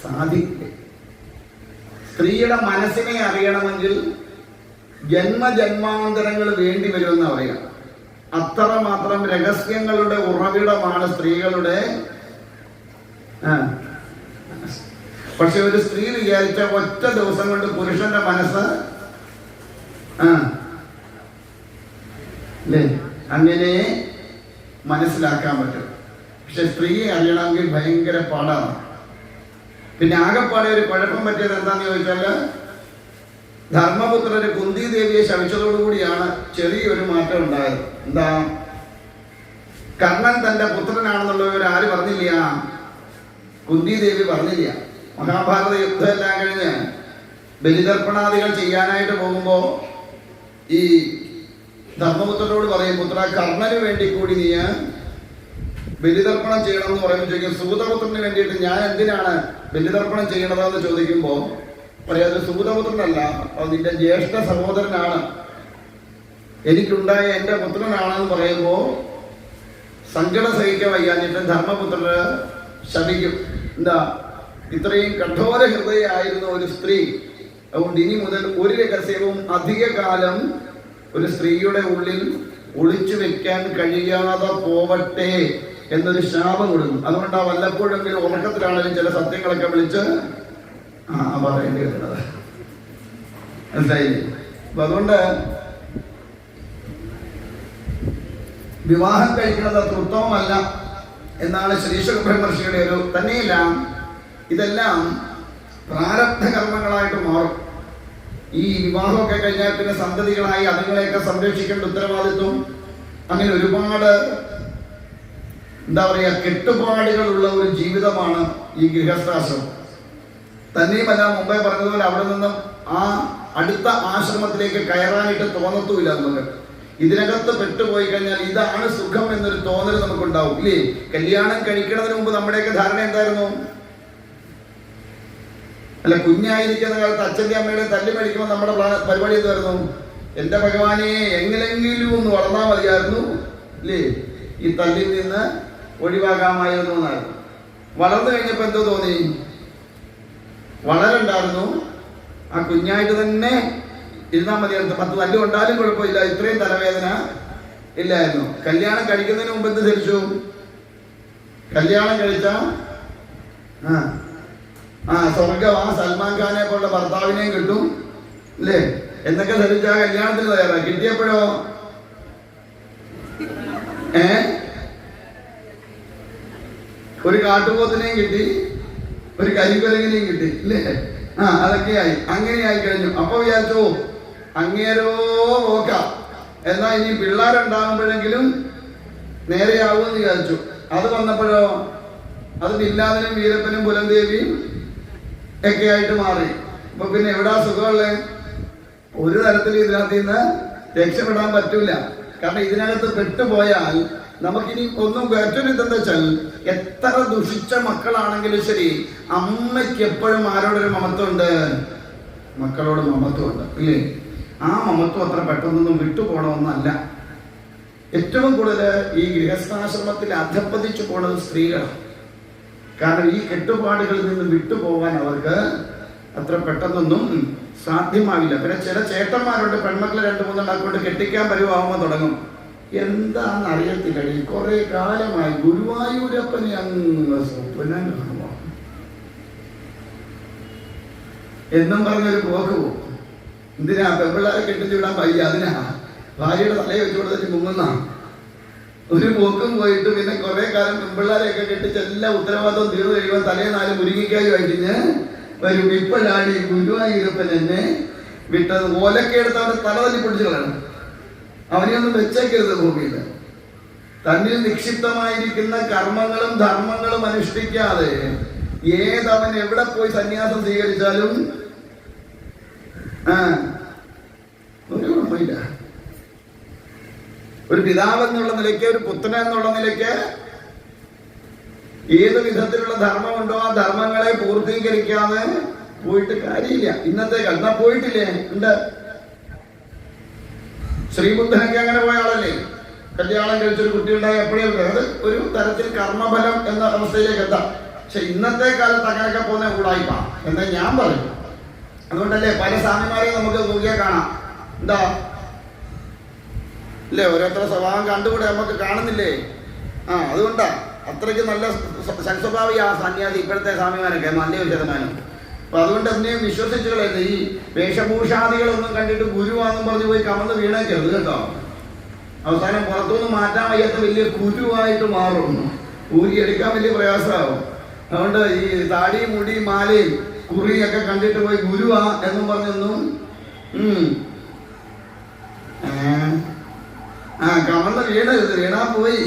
Speaker 1: സാധിക്കില്ല. സ്ത്രീയുടെ മനസ്സിനെ അറിയണമെങ്കിൽ ജന്മജന്മാന്തരങ്ങൾ വേണ്ടി വരുമെന്ന് പറയാം. അത്രമാത്രം രഹസ്യങ്ങളുടെ ഉറവിടമാണ് സ്ത്രീകളുടെ. പക്ഷെ ഒരു സ്ത്രീ വിചാരിച്ച ഒറ്റ ദിവസം കൊണ്ട് പുരുഷന്റെ മനസ്സ് അല്ലേ അങ്ങനെ മനസ്സിലാക്കാൻ പറ്റും. പക്ഷെ സ്ത്രീയെ അറിയണമെങ്കിൽ ഭയങ്കര പാടാണ്. പിന്നെ ആകെപ്പാടെ ഒരു കുഴപ്പം പറ്റിയത് എന്താന്ന് ചോദിച്ചാല് ധർമ്മപുത്രര് കുന്തി ദേവിയെ ശപിച്ചതോടുകൂടിയാണ് ചെറിയൊരു മാറ്റം ഉണ്ടായത്. എന്താ? കർണൻ തന്റെ പുത്രനാണെന്നുള്ളവർ ആര് പറഞ്ഞില്ല? കുന്തി ദേവി പറഞ്ഞില്ല. മഹാഭാരത യുദ്ധം എല്ലാം കഴിഞ്ഞ് ബലിതർപ്പണാദികൾ ചെയ്യാനായിട്ട് പോകുമ്പോ ഈ ധർമ്മപുത്രനോട് പറയും, പുത്ര കർണന് വേണ്ടി കൂടി നീ ബലിതർപ്പണം ചെയ്യണം എന്ന് പറയുമ്പോൾ സൂതപുത്രന് വേണ്ടിയിട്ട് ഞാൻ എന്തിനാണ് ബലിതർപ്പണം ചെയ്യണതെന്ന് ചോദിക്കുമ്പോ പറയാതെ സൂതപുത്രനല്ല, നിന്റെ ജ്യേഷ്ഠ സഹോദരനാണ്, എനിക്കുണ്ടായ എന്റെ പുത്രനാണെന്ന് പറയുമ്പോ സങ്കടം സഹിക്കാൻ വയ്യാഞ്ഞിട്ട് ധർമ്മപുത്രന് ശപിക്കും. എന്താ? ഇത്രയും കഠോര ഹൃദയായിരുന്ന ഒരു സ്ത്രീ, അതുകൊണ്ട് ഇനി മുതൽ ഒരു രഹസ്യവും അധിക കാലം ഒരു സ്ത്രീയുടെ ഉള്ളിൽ ഒളിച്ചു വെക്കാൻ കഴിയാതെ പോവട്ടെ എന്നൊരു ശാപം കൊടുക്കും. അതുകൊണ്ടാ വല്ലപ്പോഴെങ്കിലും ഉറക്കത്തിലാണെങ്കിലും ചില സത്യങ്ങളൊക്കെ വിളിച്ച് പറയേണ്ടി വരുന്നത്. മനസ്സിലായില്ലേ? അപ്പൊ അതുകൊണ്ട് വിവാഹം കഴിക്കുന്നത് അത്ര ഉത്തമമല്ല എന്നാണ് ശ്രീശുക ബ്രഹ്മർഷിയുടെ ഒരു. തന്നെയില്ല, ഇതെല്ലാം പ്രാരബ്ധ കർമ്മങ്ങളായിട്ട് മാറും. ഈ വിവാഹമൊക്കെ കഴിഞ്ഞാൽ പിന്നെ സന്തതികളായി അതുങ്ങളെയൊക്കെ സംരക്ഷിക്കേണ്ട ഉത്തരവാദിത്വം, അങ്ങനെ ഒരുപാട് എന്താ പറയാ കെട്ടുപാടുകളുള്ള ഒരു ജീവിതമാണ് ഈ ഗൃഹസ്ഥാശ്രമം. തന്നെയുമല്ല, മുമ്പേ പറഞ്ഞതുപോലെ അവിടെ നിന്നും ആ അടുത്ത ആശ്രമത്തിലേക്ക് കയറാനായിട്ട് തോന്നത്തുമില്ല. നമുക്ക് ഇതിനകത്ത് പെട്ടുപോയി കഴിഞ്ഞാൽ ഇതാണ് സുഖം എന്നൊരു തോന്നൽ നമുക്കുണ്ടാവും, ഇല്ലേ? കല്യാണം കഴിക്കുന്നതിന് മുമ്പ് നമ്മുടെയൊക്കെ ധാരണ എന്തായിരുന്നു? അല്ല, കുഞ്ഞായിരിക്കുന്ന കാലത്ത് അച്ഛൻ്റെ അമ്മയുടെ തല്ലി മേടിക്കുമ്പോൾ നമ്മുടെ പരിപാടി എന്തായിരുന്നു? എന്റെ ഭഗവാനെ എങ്ങനെങ്കിലും ഒന്ന് വളർന്നാൽ മതിയായിരുന്നു, ഇല്ലേ? ഈ തല്ലിൽ നിന്ന് ഒഴിവാക്കാമായിരുന്നു എന്നായിരുന്നു. വളർന്നു കഴിഞ്ഞപ്പോ എന്തോ തോന്നി? വളരണ്ടായിരുന്നു, ആ കുഞ്ഞായിട്ട് തന്നെ ഇരുന്നാൽ മതിയായിരുന്നു. 10 തല്ല് കൊണ്ടാലും കുഴപ്പമില്ല, ഇത്രയും തലവേദന ഇല്ലായിരുന്നു. കല്യാണം കഴിക്കുന്നതിന് മുമ്പ് എന്ത് ധരിച്ചു? കല്യാണം കഴിച്ച സ്വർഗം, സൽമാൻ ഖാനെ പോലുള്ള ഭർത്താവിനെയും കിട്ടും, അല്ലേ? എന്നൊക്കെ ധരിച്ച കല്യാണത്തിന് തയ്യാറായി. കിട്ടിയപ്പോഴോ ഒരു കാട്ടുപോത്തിനെയും കിട്ടി, ഒരു കരിക്കുരങ്ങിനെയും കിട്ടി, ഇല്ലേ? അതൊക്കെയായി. അങ്ങനെയായി കഴിഞ്ഞു. അപ്പൊ വിചാരിച്ചോ അങ്ങേരോ നോക്കാം, എന്നാ ഇനി പിള്ളേരുണ്ടാകുമ്പോഴെങ്കിലും നേരെയാവുമെന്ന് വിചാരിച്ചു. അത് വന്നപ്പോഴോ അത് ബില്ലാദിനും വീരപ്പനും പുലന്തേവിയും ഒക്കെ ആയിട്ട് മാറി. അപ്പൊ പിന്നെ എവിടാ സുഖമുള്ളേ? ഒരു തരത്തിലും ഇതിനകത്ത് നിന്ന് രക്ഷപ്പെടാൻ പറ്റൂല. കാരണം ഇതിനകത്ത് പെട്ടുപോയാൽ നമുക്കിനി ഒന്നും മറ്റൊരു ഇതെന്താ വെച്ചാൽ, എത്ര ദുഷിച്ച മക്കളാണെങ്കിലും ശരി, അമ്മയ്ക്ക് എപ്പോഴും ആരോടൊരു മമത്വമുണ്ട്? മക്കളോട് മമത്വമുണ്ട്, ഇല്ലേ? ആ മമത്വം അത്ര പെട്ടെന്നൊന്നും വിട്ടുപോകണമെന്നല്ല. ഏറ്റവും കൂടുതൽ ഈ ഗൃഹസ്ഥാശ്രമത്തിൽ അധപ്പതിച്ചു പോണത് സ്ത്രീകളാണ്. കാരണം ഈ കെട്ടുപാടുകളിൽ നിന്ന് വിട്ടുപോകാൻ അവർക്ക് അത്ര പെട്ടെന്നൊന്നും സാധ്യമാവില്ല. പിന്നെ ചില ചേട്ടന്മാരുണ്ട്, പെൺമക്കളെ 2-3 കൊണ്ട് കെട്ടിക്കാൻ പരുവാകുമ്പോൾ തുടങ്ങും. എന്താന്ന് അറിയത്തില്ല, കുറെ കാലമായി ഗുരുവായൂരപ്പനെ അങ്ങ് സ്വപ്നം കാണുമോ എന്നും പറഞ്ഞൊരു പോക്ക് പോകും. എന്തിനാ? പെൺപിള്ളേരെ കെട്ടിച്ചു വിടാൻ വയ്യ, അതിനാ ഭാര്യയുടെ തലയെ വെച്ചു കൊടുത്തിട്ട് മുങ്ങുന്ന ഒരു പോക്കും പോയിട്ട് പിന്നെ കുറെ കാലം പെൺപിള്ളേരെയൊക്കെ കെട്ടിച്ച് എല്ലാ ഉത്തരവാദിത്വം തീർന്നു കഴിയുമ്പോൾ തലേ 4 മുരുങ്ങിക്കായി കഴിഞ്ഞ് വരും. ഇപ്പോഴാണ് ഈ ഗുരുവായൂരപ്പൻ എന്നെ വിട്ടത്. ഓലൊക്കെ എടുത്ത് അവന്റെ തല തല്ലി പിടിച്ചു കളയണം. അവനെയൊന്നും വെച്ചേക്കരുത് ഭൂമിയിൽ. തന്നിൽ നിക്ഷിപ്തമായിരിക്കുന്ന കർമ്മങ്ങളും ധർമ്മങ്ങളും അനുഷ്ഠിക്കാതെ ഏതവൻ എവിടെ പോയി സന്യാസം സ്വീകരിച്ചാലും ഒരു കുഴപ്പമില്ല. ഒരു പിതാവ് എന്നുള്ള നിലയ്ക്ക്, ഒരു പുത്രൻ എന്നുള്ള നിലയ്ക്ക് ഏത് വിധത്തിലുള്ള ധർമ്മമുണ്ടോ ആ ധർമ്മങ്ങളെ പൂർത്തീകരിക്കാതെ പോയിട്ട് കാര്യമില്ല. ഇന്നത്തെ കാലത്ത് പോയിട്ടില്ലേ? ഉണ്ട്. ശ്രീബുദ്ധനൊക്കെ അങ്ങനെ പോയ ആളല്ലേ? കല്യാണം കഴിച്ചൊരു കുട്ടി ഉണ്ടായി എപ്പോഴേ അത് ഒരു തരത്തിൽ കർമ്മഫലം എന്ന അവസ്ഥയിലേക്ക് എത്താം. പക്ഷെ ഇന്നത്തെ കാലത്ത് അങ്ങനെയൊക്കെ പോകുന്ന കൂടായ്പ എന്നാ ഞാൻ പറയും. അതുകൊണ്ടല്ലേ പല സ്വാമിമാരെയും നമുക്ക് നോക്കിയാൽ കാണാം. എന്താ ഇല്ലേ? ഓരോരുത്തര സ്വഭാവം കണ്ടുകൂടെ നമുക്ക് കാണുന്നില്ലേ? അതുകൊണ്ടാ അത്രയ്ക്ക് നല്ല സൽസ്വഭാവി ആ സന്യാസി ഇപ്പോഴത്തെ സ്വാമിമാരൊക്കെ നല്ലൊരു ശതമാനം. അപ്പൊ അതുകൊണ്ട് എന്നെയും വിശ്വസിച്ചു കളയരുത്. ഈ വേഷഭൂഷാദികളൊന്നും കണ്ടിട്ട് ഗുരുവാന്നും പറഞ്ഞു പോയി കമന്ന് വീണേക്കരുത് കേട്ടോ. അവസാനം പുറത്തുനിന്ന് മാറ്റാൻ വയ്യാത്ത വലിയ കുരുവായിട്ട് മാറും. ഊരിയെടുക്കാൻ വലിയ പ്രയാസമാവും. അതുകൊണ്ട് ഈ താടി മുടി മാലയും കുറിയൊക്കെ കണ്ടിട്ട് പോയി ഗുരുവാ എന്നും പറഞ്ഞൊന്നും കമന്ന് വീണരുത്, വീണാ പോയി.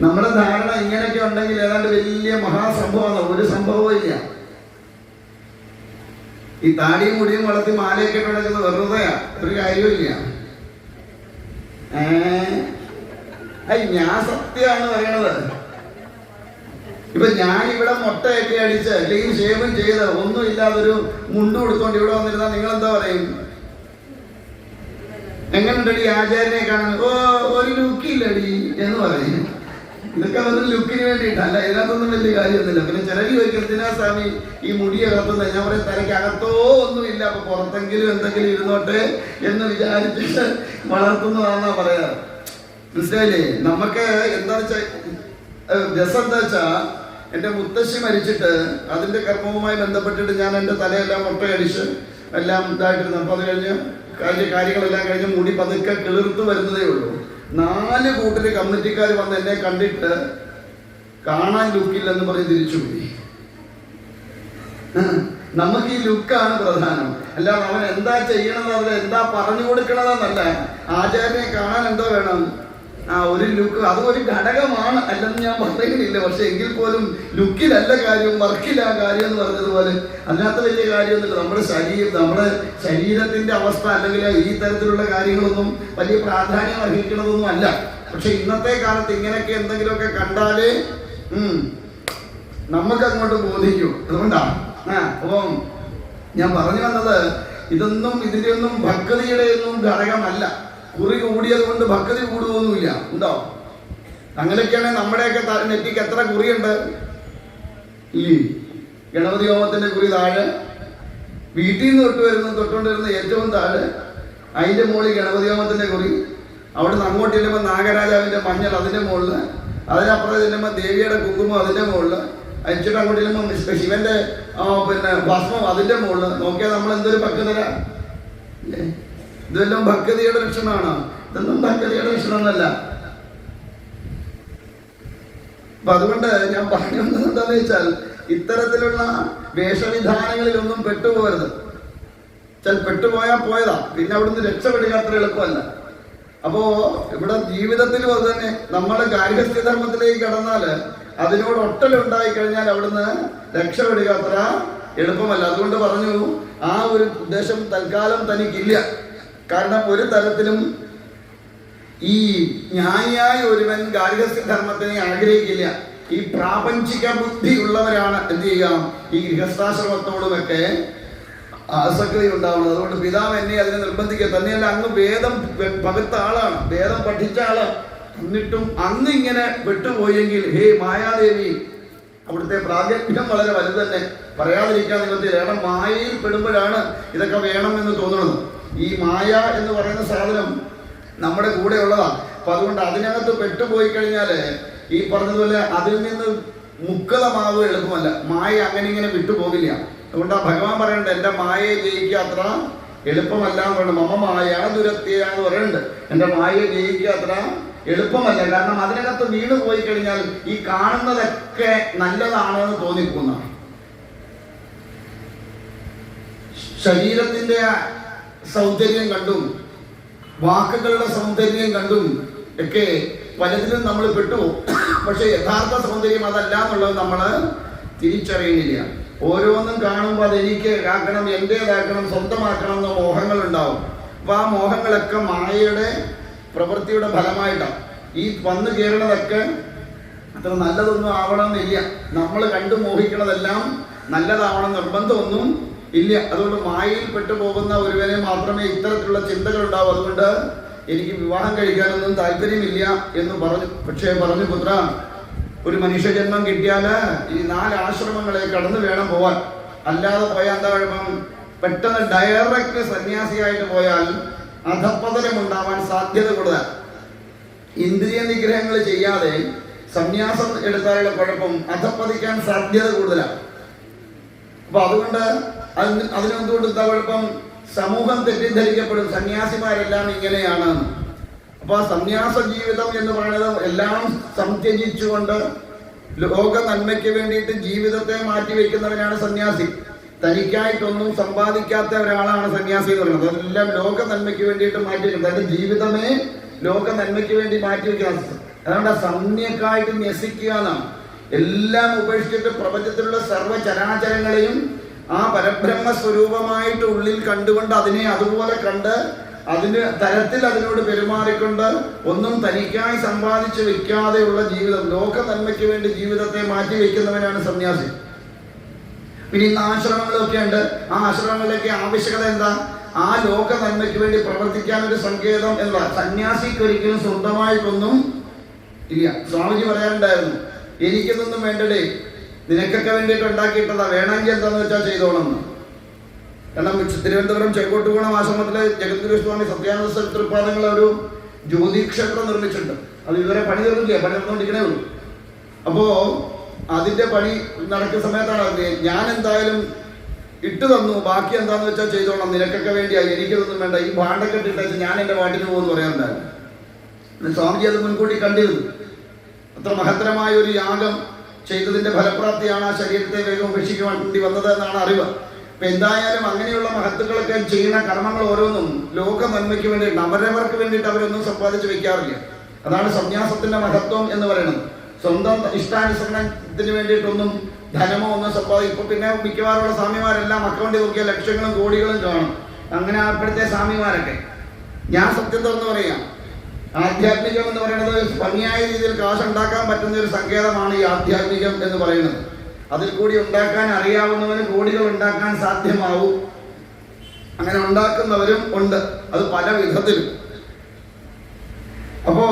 Speaker 1: നമ്മുടെ ധാരണ ഇങ്ങനെയൊക്കെ ഉണ്ടെങ്കിൽ ഏതാണ്ട് വലിയ മഹാസംഭവമാണ്. ഒരു സംഭവവും ഇല്ല. ഈ താടിയും മുടിയും വളർത്തി മാലയൊക്കെ കിടക്കുന്നത് വെറുതെയാ, ഒരു കാര്യമില്ല. ഞാൻ സത്യമാണ് പറയണത്. ഇപ്പൊ ഞാനിവിടെ മുട്ടയൊക്കെ അടിച്ച് ക്ലീൻ ഷേവും ചെയ്ത് ഒന്നും ഇല്ലാതൊരു മുണ്ട് കൊടുത്തോണ്ട് ഇവിടെ വന്നിരുന്നാൽ നിങ്ങൾ എന്താ പറയും? എങ്ങനെയുണ്ടടി ആചാര്യനെ കാണാൻ? ഓ, ഒരു ലുക്കില്ലടി എന്ന് പറയും. ഇതൊക്കെ ഒരു ലുക്കിന് വേണ്ടിയിട്ടല്ല, ഇതിനകത്തൊന്നും വലിയ കാര്യമൊന്നുമില്ല. പിന്നെ ചിലര് ചോദിക്കും എന്തിനാ സ്വാമി ഈ മുടി അകത്തുന്നത്? ഞാൻ പറയും തലയ്ക്കകത്തോ ഒന്നുമില്ല, അപ്പൊ പുറത്തെങ്കിലും എന്തെങ്കിലും ഇരുന്നോട്ടെ എന്ന് വിചാരിച്ചിട്ട് വളർത്തുന്നതാണെന്നാ പറയാറ്. മനസ്സിലായില്ലേ? നമുക്ക് എന്താ വെച്ചാ രസം എന്താ വെച്ചാ, എന്റെ മുത്തശ്ശി മരിച്ചിട്ട് അതിന്റെ കർമ്മവുമായി ബന്ധപ്പെട്ടിട്ട് ഞാൻ എന്റെ തലയെല്ലാം മുട്ടയടിച്ച് എല്ലാം ഇതായിട്ടിരുന്നു. അപ്പൊ അത് കഴിഞ്ഞ് കാര്യങ്ങളെല്ലാം കഴിഞ്ഞ് മുടി പതുക്കെ കിളിർത്ത് വരുന്നതേ ഉള്ളൂ. 4 കൂട്ടര് കമ്മിറ്റിക്കാർ വന്ന് എന്നെ കണ്ടിട്ട് കാണാൻ ലുക്കില്ലെന്ന് പറഞ്ഞ് തിരിച്ചുപോയി. നമുക്ക് ഈ ലുക്കാണ് പ്രധാനം, അല്ല അവൻ എന്താ ചെയ്യണത്, അവൻ എന്താ പറഞ്ഞു കൊടുക്കണതെന്നല്ല. ആചാര്യനെ കാണാൻ എന്തോ വേണം? ഒരു ലുക്ക്, അതും ഒരു ഘടകമാണ്, അല്ലെന്ന് ഞാൻ പറയുന്നില്ല. പക്ഷെ എങ്കിൽ പോലും ലുക്കിലല്ല കാര്യം, വർക്കിലാ കാര്യം എന്ന് പറഞ്ഞതുപോലെ അതിനകത്ത് വലിയ കാര്യമൊന്നുമില്ല. നമ്മുടെ ശരീരത്തിന്റെ അവസ്ഥ അല്ലെങ്കിൽ ഈ തരത്തിലുള്ള കാര്യങ്ങളൊന്നും വലിയ പ്രാധാന്യം അർഹിക്കുന്നതൊന്നും അല്ല. പക്ഷെ ഇന്നത്തെ കാലത്ത് ഇങ്ങനെയൊക്കെ എന്തെങ്കിലുമൊക്കെ കണ്ടാലേ നമുക്ക് അങ്ങോട്ട് ബോധിക്കും. അതുകൊണ്ടാണ് അപ്പം ഞാൻ പറഞ്ഞു വന്നത്, ഇതിന്റെ ഒന്നും ഭക്തിയുടെ ഒന്നും ഘടകമല്ല. കുറി കൂടിയത് കൊണ്ട് ഭക്തി കൂടുകയൊന്നുമില്ല. ഉണ്ടോ? അങ്ങനെയൊക്കെയാണെങ്കിൽ നമ്മുടെയൊക്കെ നെറ്റിക്ക് എത്ര കുറിയുണ്ട്? ഇല്ലേ? ഗണപതി ഹോമത്തിന്റെ കുറി താഴെ, വീട്ടിൽ നിന്ന് തൊട്ടുകൊണ്ടിരുന്ന ഏറ്റവും താഴെ, അതിന്റെ മുകളിൽ ഗണപതി ഹോമത്തിന്റെ കുറി, അവിടുന്ന് അങ്ങോട്ട് ചെല്ലുമ്പോൾ നാഗരാജാവിന്റെ മഞ്ഞൾ അതിന്റെ മുകളിൽ, അതിനപ്പുറം ചെല്ലുമ്പോൾ ദേവിയുടെ കുങ്കുമം അതിന്റെ മുകളിൽ, അയച്ചിട്ട് അങ്ങോട്ട് ചെല്ലുമ്പോൾ ശിവന്റെ ഭസ്മം അതിന്റെ മുകളിൽ. നോക്കിയാൽ നമ്മൾ എന്തൊരു ഭക്തര! ഇതെല്ലാം ഭക്തിയുടെ ലക്ഷണമാണ്. ഇതൊന്നും ഭക്തിയുടെ ലക്ഷണമൊന്നല്ല. അപ്പൊ അതുകൊണ്ട് ഞാൻ പറയുന്നത് എന്താണെന്ന് വെച്ചാൽ, ഇത്തരത്തിലുള്ള വേഷവിധാനങ്ങളിലൊന്നും പെട്ടുപോകരുത്. പെട്ടുപോയാൽ പോയതാ, പിന്നെ അവിടുന്ന് രക്ഷപ്പെടുക അത്ര എളുപ്പമല്ല. അപ്പോ ഇവിടെ ജീവിതത്തിലും അത് തന്നെ. നമ്മൾ ഗാർഹസ്ഥ്യധർമ്മത്തിലേക്ക് കടന്നാൽ അതിനോട് ഒട്ടലുണ്ടായി കഴിഞ്ഞാൽ അവിടുന്ന് രക്ഷപ്പെടുക അത്ര എളുപ്പമല്ല. അതുകൊണ്ട് പറഞ്ഞു, ആ ഒരു ഉദ്ദേശം തൽക്കാലം തനിക്കില്ല. കാരണം ഒരു തരത്തിലും ഈ ജ്ഞാനിയായ ഒരുവൻ ഗാർഹസ്ഥ്യധർമ്മത്തിനെ ആഗ്രഹിക്കില്ല. ഈ പ്രാപഞ്ചിക ബുദ്ധി ഉള്ളവരാണ് എന്ത് ചെയ്യുക, ഈ ഗൃഹസ്ഥാശ്രമത്തോടുമൊക്കെ ആസക്തി ഉണ്ടാവുന്നത്. അതുകൊണ്ട് പിതാവ് എന്നെ അതിനെ നിർബന്ധിക്കുക. തന്നെയല്ല, അങ്ങ് വേദം പകുത്ത ആളാണ്, വേദം പഠിച്ച ആളാണ്. എന്നിട്ടും അന്ന് ഇങ്ങനെ വിട്ടുപോയെങ്കിൽ, ഹേ മായാദേവി, അവിടുത്തെ പ്രാഗൽഭ്യം വളരെ വലുത് തന്നെ. പറയാതിരിക്കാൻ നിങ്ങൾക്കില്ല. കാരണം മായയിൽ പെടുമ്പോഴാണ് ഇതൊക്കെ വേണമെന്ന് തോന്നുന്നത്. ഈ മായ എന്ന് പറയുന്ന സാധനം നമ്മുടെ കൂടെ ഉള്ളതാണ്. അപ്പൊ അതുകൊണ്ട് അതിനകത്ത് പെട്ടുപോയി കഴിഞ്ഞാല് ഈ പറഞ്ഞതുപോലെ അതിൽ നിന്ന് മുക്തമാവുക എളുപ്പമല്ല. മായ അങ്ങനെ ഇങ്ങനെ വിട്ടുപോകില്ല. അതുകൊണ്ട് ആ ഭഗവാൻ പറയണ്ട, എന്റെ മായയെ ജയിക്കുക അത്ര എളുപ്പമല്ല എന്ന് പറയുന്നത്. മമ മായ ദുരത്യ എന്ന് പറയുന്നുണ്ട്. എന്റെ മായയെ ജയിക്കുക അത്ര എളുപ്പമല്ല. കാരണം അതിനകത്ത് വീണ് പോയി കഴിഞ്ഞാൽ ഈ കാണുന്നതൊക്കെ നല്ലതാണെന്ന് തോന്നിപ്പോകുന്ന ശരീരത്തിന്റെ സൗന്ദര്യം കണ്ടും വാക്കുകളുടെ സൗന്ദര്യം കണ്ടും ഒക്കെ പലതിലും നമ്മൾ പെട്ടുപോകും. പക്ഷെ യഥാർത്ഥ സൗന്ദര്യം അതല്ല എന്നുള്ളത് നമ്മൾ തിരിച്ചറിയുന്നില്ല. ഓരോന്നും കാണുമ്പോൾ അതെനിക്ക് ആക്കണം, എൻ്റേതാക്കണം, സ്വന്തമാക്കണം എന്ന മോഹങ്ങൾ ഉണ്ടാവും. അപ്പൊ ആ മോഹങ്ങളൊക്കെ മായയുടെ പ്രവൃത്തിയുടെ ഫലമായിട്ടാണ്. ഈ വന്നു കയറുന്നതൊക്കെ അത്ര നല്ലതൊന്നും ആവണമെന്നില്ല. നമ്മൾ കണ്ടു മോഹിക്കണതെല്ലാം നല്ലതാവണം നിർബന്ധമൊന്നും ഇല്ല. അതുകൊണ്ട് മായയിൽ പെട്ടുപോകുന്ന ഒരുവനെ മാത്രമേ ഇത്തരത്തിലുള്ള ചിന്തകൾ ഉണ്ടാവും. അതുകൊണ്ട് എനിക്ക് വിവാഹം കഴിക്കാനൊന്നും താല്പര്യമില്ല എന്ന് പറഞ്ഞു. പക്ഷേ പറഞ്ഞു, പുത്ര, ഒരു മനുഷ്യജന്മം കിട്ടിയാൽ ഈ 4 ആശ്രമങ്ങളെ കടന്നു വേണം പോവാൻ. അല്ലാതെ പോയാൽ എന്താ കുഴപ്പം? പെട്ടെന്ന് ഡയറക്റ്റ് സന്യാസിയായിട്ട് പോയാൽ അധപ്പതനം ഉണ്ടാവാൻ സാധ്യത കൂടുതൽ. ഇന്ദ്രിയ നിഗ്രഹങ്ങൾ ചെയ്യാതെ സന്യാസം എടുത്താലുള്ള കുഴപ്പം അധപ്പതിക്കാൻ സാധ്യത കൂടുതലാണ്. അപ്പൊ അതുകൊണ്ട് അതിനെന്തുകൊണ്ട് എന്താ കുഴപ്പം? സമൂഹം തെറ്റിദ്ധരിക്കപ്പെടും, സന്യാസിമാരെല്ലാം ഇങ്ങനെയാണ്. അപ്പൊ ആ സന്യാസ ജീവിതം എന്ന് പറയുന്നത് എല്ലാം സംത്യജിച്ചുകൊണ്ട് ലോക നന്മയ്ക്ക് വേണ്ടിയിട്ട് ജീവിതത്തെ മാറ്റിവെക്കുന്നവനാണ് സന്യാസി. തനിക്കായിട്ടൊന്നും സമ്പാദിക്കാത്ത ഒരാളാണ് സന്യാസി എന്ന് പറയുന്നത്. അതെല്ലാം ലോക നന്മയ്ക്ക് വേണ്ടിയിട്ട് മാറ്റിവെക്കുന്നത്. അതിന്റെ ജീവിതമേ ലോക നന്മയ്ക്ക് വേണ്ടി മാറ്റിവെക്കുന്നത്. അതുകൊണ്ട് സമ്യക്കായിട്ട് ന്യസിക്കുക എന്നാണ്. എല്ലാം ഉപേക്ഷിച്ചിട്ട് പ്രപഞ്ചത്തിലുള്ള സർവ്വചരാചരങ്ങളെയും ആ പരബ്രഹ്മ സ്വരൂപമായിട്ട് ഉള്ളിൽ കണ്ടുകൊണ്ട് അതിനെ അതുപോലെ കണ്ട് അതിന് തരത്തിൽ അതിനോട് പെരുമാറിക്കൊണ്ട് ഒന്നും തനിക്കായി സമ്പാദിച്ചു വെക്കാതെയുള്ള ജീവിതം, ലോക നന്മയ്ക്ക് വേണ്ടി ജീവിതത്തെ മാറ്റി വെക്കുന്നവനാണ് സന്യാസി. പിന്നെ ഇന്ന് ആശ്രമങ്ങളൊക്കെ ഉണ്ട്. ആ ആശ്രമങ്ങളിലേക്ക് ആവശ്യകത എന്താ? ആ ലോക നന്മയ്ക്ക് വേണ്ടി പ്രവർത്തിക്കാൻ ഒരു സങ്കേതം എന്താ? സന്യാസിക്ക് ഒരിക്കലും സ്വന്തമായിട്ടൊന്നും ഇല്ല. സ്വാമിജി പറയാറുണ്ടായിരുന്നു, എനിക്കിതൊന്നും വേണ്ടടേ, നിനക്കൊക്കെ വേണ്ടിയിട്ട് ഉണ്ടാക്കിയിട്ടതാ, വേണമെങ്കിൽ എന്താന്ന് വെച്ചാൽ ചെയ്തോണം. കാരണം തിരുവനന്തപുരം ചെങ്കോട്ടുകുളം ആശ്രമത്തിലെ ജഗദ്ഗുരു സ്വാമി സത്യാനന്ദ സത്രിപാദങ്ങൾ ഒരു ജ്യോതിക്ഷേത്രം നിർമ്മിച്ചിട്ടുണ്ട്. അത് ഇതുവരെ പണി തീർന്നില്ല, പണി നടന്നുകൊണ്ടിരിക്കണേ ഉള്ളൂ. അപ്പോ അതിന്റെ പണി നടക്കുന്ന സമയത്താണ് ഞാൻ എന്തായാലും ഇട്ടു തന്നു, ബാക്കി എന്താന്ന് വെച്ചാൽ ചെയ്തോണം, നിനക്കൊക്കെ വേണ്ടിയായി, എനിക്കിതൊന്നും വേണ്ട, ഈ ഭാണ്ഡക്കെട്ട് ഇട്ടേച്ച് ഞാൻ എന്റെ പാട്ടിന് പോകുമെന്ന് പറയാറുണ്ടായിരുന്നു. സ്വാമിജി അത് മുൻകൂട്ടി കണ്ടിരുന്നു. അത്ര മഹത്തരമായ ഒരു യാഗം ചെയ്തതിന്റെ ഫലപ്രാപ്തിയാണ് ആ ശരീരത്തെ വേഗം ഉപേക്ഷിക്കാൻ വേണ്ടി വന്നത് എന്നാണ് അറിവ്. അപ്പൊ എന്തായാലും അങ്ങനെയുള്ള മഹത്തുക്കളൊക്കെ ചെയ്യുന്ന കർമ്മങ്ങൾ ഓരോന്നും ലോക നന്മയ്ക്ക് വേണ്ടിയിട്ട്, അവരവർക്ക് വേണ്ടിയിട്ട് അവരൊന്നും സമ്പാദിച്ചു വെക്കാറില്ല. അതാണ് സന്യാസത്തിന്റെ മഹത്വം എന്ന് പറയുന്നത്. സ്വന്തം ഇഷ്ടാനുസരണത്തിന് വേണ്ടിയിട്ടൊന്നും ധനമോ ഒന്നും സമ്പാദിക്കും. ഇപ്പൊ പിന്നെ മിക്കവാറുള്ള സ്വാമിമാരെല്ലാം അക്കൗണ്ടിൽ നോക്കിയാൽ ലക്ഷങ്ങളും കോടികളും കാണും. അങ്ങനെ അപ്പോഴത്തെ സ്വാമിമാരൊക്കെ, ഞാൻ സത്യം തുറന്നു പറയാം, ആധ്യാത്മികം എന്ന് പറയുന്നത് ഭംഗിയായ രീതിയിൽ കാശ് ഉണ്ടാക്കാൻ പറ്റുന്ന ഒരു സങ്കേതമാണ് ഈ ആധ്യാത്മികം എന്ന് പറയുന്നത്. അതിൽ കൂടി ഉണ്ടാക്കാൻ അറിയാവുന്നവന് കോടികൾ ഉണ്ടാക്കാൻ സാധ്യമാവും. അങ്ങനെ ഉണ്ടാക്കുന്നവരും ഉണ്ട്, അത് പല വിധത്തിലും. അപ്പോ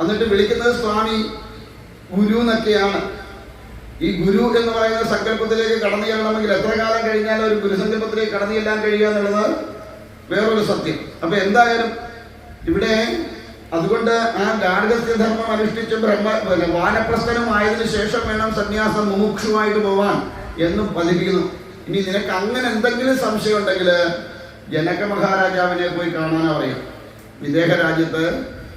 Speaker 1: എന്നിട്ട് വിളിക്കുന്നത് സ്വാമി ഗുരു എന്നൊക്കെയാണ്. ഈ ഗുരു എന്ന് പറയുന്ന സങ്കല്പത്തിലേക്ക് കടന്നു ചെല്ലണമെങ്കിൽ എത്ര കാലം കഴിഞ്ഞാലും ഒരു ഗുരുസങ്കല്പത്തിലേക്ക് കടന്നു ചെല്ലാൻ കഴിയുക എന്നുള്ളത് വേറൊരു സത്യം. അപ്പൊ എന്തായാലും ഇവിടെ അതുകൊണ്ട് ആ ഗാർഹസ്ഥ്യധർമ്മം അനുഷ്ഠിച്ച് വാനപ്രസ്ഥനമായതിനു ശേഷം വേണം സന്യാസം മുമുക്ഷുവായിട്ട് പോവാൻ എന്നും പതിപ്പിക്കുന്നു. ഇനി നിനക്ക് അങ്ങനെ എന്തെങ്കിലും സംശയം ഉണ്ടെങ്കിൽ ജനക മഹാരാജാവിനെ പോയി കാണാൻ പറയും. വിദേഹ രാജ്യത്ത്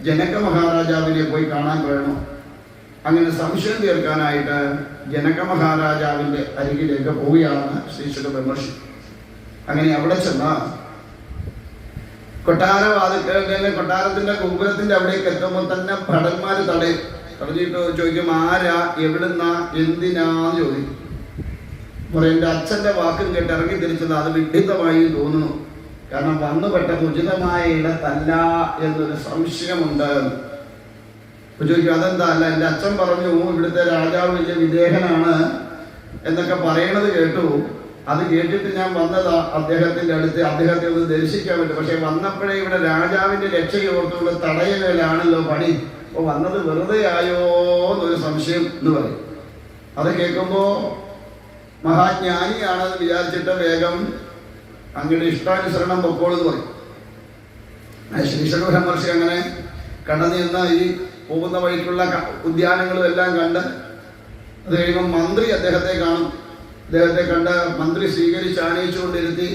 Speaker 1: ജനക മഹാരാജാവിനെ പോയി കാണാൻ വേണം. അങ്ങനെ സംശയം തീർക്കാനായിട്ട് ജനക മഹാരാജാവിന്റെ അരികിലേക്ക് പോവുകയാണ് ശ്രീശുദ്ധ ബ്രഹ്മർഷി. അങ്ങനെ അവിടെ ചെന്ന കൊട്ടാരത്തിന്റെ ഗോപുരത്തിന്റെ അവിടേക്ക് എത്തുമ്പോൾ തന്നെ ഭടന്മാര് തടഞ്ഞിട്ട് ചോദിക്കും, ആരാ, എവിടുന്നാ, എന്തിനാന്ന് ചോദിക്കും. എന്റെ അച്ഛന്റെ വാക്കും കേട്ട് ഇറങ്ങി തിരിച്ചത് അത് വിഡിത്തമായി തോന്നുന്നു. കാരണം വന്നുപെട്ടത് ഉചിതമായ ഇടത്തല്ല എന്നൊരു സംശയമുണ്ട്. ചോദിക്കും, അതെന്താ? അല്ല, എന്റെ അച്ഛൻ പറഞ്ഞു ഇവിടുത്തെ രാജാവ് വലിയ വിദേഹനാണ് എന്നൊക്കെ പറയണത് കേട്ടു. അത് കേട്ടിട്ട് ഞാൻ വന്നതാ അദ്ദേഹത്തിന്റെ അടുത്ത്, അദ്ദേഹത്തെ ഒന്ന് ദർശിക്കാൻ വേണ്ടി. പക്ഷെ വന്നപ്പോഴേ ഇവിടെ രാജാവിന്റെ രക്ഷയെ ഓർത്തുള്ള തടയലാണല്ലോ പണി. അപ്പൊ വന്നത് വെറുതെ ആയോ എന്നൊരു സംശയം എന്ന് പറയും. അത് കേൾക്കുമ്പോ മഹാജ്ഞാനിയാണെന്ന് വിചാരിച്ചിട്ട് വേഗം അങ്ങയുടെ ഇഷ്ടാനുസരണം പൊക്കോളെന്ന് പറയും. ശ്രീശൈല ബ്രഹ്മർഷി അങ്ങനെ കടന്നു നിന്ന ഈ പോകുന്ന വഴിക്കുള്ള ഉദ്യാനങ്ങളും എല്ലാം കണ്ട് അത് കഴിയുമ്പോൾ മന്ത്രി അദ്ദേഹത്തെ കാണും. അദ്ദേഹത്തെ കണ്ട് മന്ത്രി സ്വീകരിച്ച് ആനയിച്ചുകൊണ്ടിരുത്തി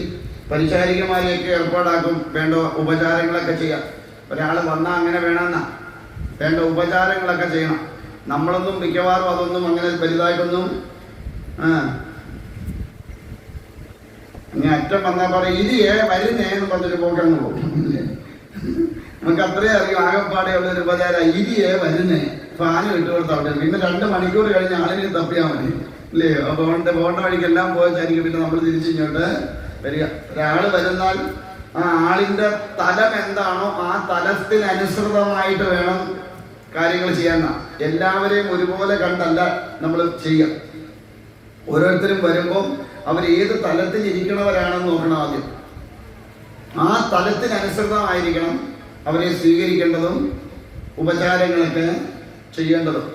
Speaker 1: പരിചാരികമാരെയൊക്കെ ഏർപ്പാടാക്കും. വേണ്ട ഉപചാരങ്ങളൊക്കെ ചെയ്യാം. ഒരാൾ വന്നാൽ അങ്ങനെ വേണമെന്നാ, വേണ്ട ഉപചാരങ്ങളൊക്കെ ചെയ്യണം. നമ്മളൊന്നും മിക്കവാറും അതൊന്നും അങ്ങനെ വലുതായിട്ടൊന്നും ഇനി അറ്റം വന്നാൽ പറയും ഇരിയേ വരുന്നേ എന്ന് പറഞ്ഞൊരു പോക്കങ്ങ് പോകും. നമുക്ക് അത്രയും അറിയും. ആകെപ്പാടെ ഉള്ളൊരു ഉപചാരം ഇരിയേ വരുന്നേ, ഫാന് ഇട്ടുകൊടുത്തവിടെ. പിന്നെ 2 മണിക്കൂർ കഴിഞ്ഞ് ആളിനെ തപ്പിയാൽ മതി ഇല്ലേ? പോകേണ്ട വഴിക്കെല്ലാം പോയച്ചായിരിക്കും. പിന്നെ നമ്മൾ തിരിച്ചിങ്ങോട്ട് വരിക. ഒരാള് വരുന്നാൽ ആ ആളിന്റെ തലം എന്താണോ ആ തലത്തിനനുസൃതമായിട്ട് വേണം കാര്യങ്ങൾ ചെയ്യാൻ. എല്ലാവരെയും ഒരുപോലെ കണ്ടല്ല നമ്മൾ ചെയ്യുക. ഓരോരുത്തരും വരുമ്പോൾ അവർ ഏത് തലത്തിൽ ഇരിക്കണവരാണെന്ന് നോക്കണം. ആദ്യം ആ തലത്തിനനുസൃതമായിരിക്കണം അവരെ സ്വീകരിക്കേണ്ടതും ഉപചാരങ്ങളൊക്കെ ചെയ്യേണ്ടതും.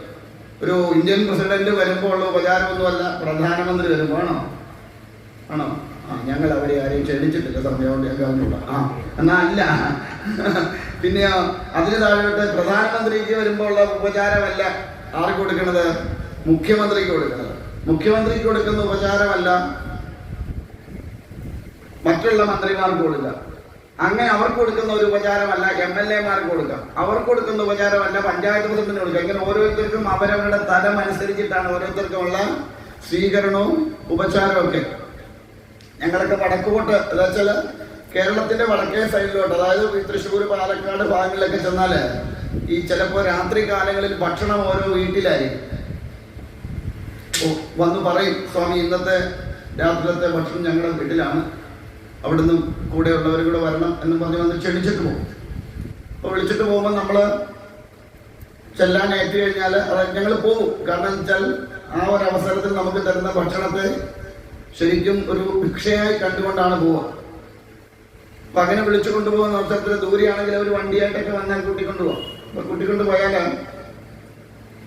Speaker 1: ഒരു ഇന്ത്യൻ പ്രസിഡന്റ് വരുമ്പോൾ ഉള്ള ഉപചാരമൊന്നുമല്ല പ്രധാനമന്ത്രി വരുമ്പോൾ ആണോ? ഞങ്ങൾ അവരെ ആരെയും ക്ഷണിച്ചിട്ടില്ല സമയം എന്നാ അല്ല. പിന്നെ അതിന് താഴോട്ട് പ്രധാനമന്ത്രിക്ക് വരുമ്പോൾ ഉള്ള ഉപചാരമല്ല ആർക്ക് കൊടുക്കണത്? മുഖ്യമന്ത്രിക്ക് കൊടുക്കുന്നത്. മുഖ്യമന്ത്രിക്ക് കൊടുക്കുന്ന ഉപചാരമല്ല മറ്റുള്ള മന്ത്രിമാർക്ക് കൊടുക്കുക. അങ്ങനെ അവർക്ക് കൊടുക്കുന്ന ഒരു ഉപചാരമല്ല MLA മാർക്ക് കൊടുക്കാം, അവർക്ക് കൊടുക്കുന്ന ഉപചാരമല്ല പഞ്ചായത്ത് പ്രസിഡന്റിന് കൊടുക്കാം. ഇങ്ങനെ ഓരോരുത്തർക്കും അവരവരുടെ തലം അനുസരിച്ചിട്ടാണ് ഓരോരുത്തർക്കുമുള്ള സ്വീകരണവും ഉപചാരവും ഒക്കെ. ഞങ്ങളൊക്കെ വടക്കുപോട്ട് എന്താ വെച്ചാൽ കേരളത്തിന്റെ വടക്കേ സൈഡിലോട്ട്, അതായത് തൃശ്ശൂർ, പാലക്കാട് ഭാഗങ്ങളിലൊക്കെ ചെന്നാല് ഈ ചിലപ്പോ രാത്രി കാലങ്ങളിൽ ഭക്ഷണം ഓരോ വീട്ടിലായിരിക്കും. വന്ന് പറയും, സ്വാമി ഇന്നത്തെ രാത്രിയിലത്തെ ഭക്ഷണം ഞങ്ങളുടെ വീട്ടിലാണ്, അവിടുന്ന് കൂടെയുള്ളവരും കൂടെ വരണം എന്ന് പറഞ്ഞ് വന്ന് ക്ഷണിച്ചിട്ട് പോകും. അപ്പോൾ വിളിച്ചിട്ട് പോകുമ്പോൾ നമ്മൾ ചെല്ലാൻ ഏറ്റി കഴിഞ്ഞാൽ അത് ഞങ്ങൾ പോകും. കാരണം എന്ന് വെച്ചാൽ ആ ഒരു അവസരത്തിൽ നമുക്ക് തരുന്ന ഭക്ഷണത്തെ ശരിക്കും ഒരു ഭിക്ഷയായി കണ്ടുകൊണ്ടാണ് പോവുക. അപ്പൊ അങ്ങനെ വിളിച്ചു കൊണ്ടുപോകുന്ന അവസരത്തിൽ ദൂരെയാണെങ്കിൽ അവർ വണ്ടിയായിട്ടൊക്കെ വന്നാൽ കൂട്ടിക്കൊണ്ടുപോകാം. അപ്പൊ കൂട്ടിക്കൊണ്ട് പോയാലാണ്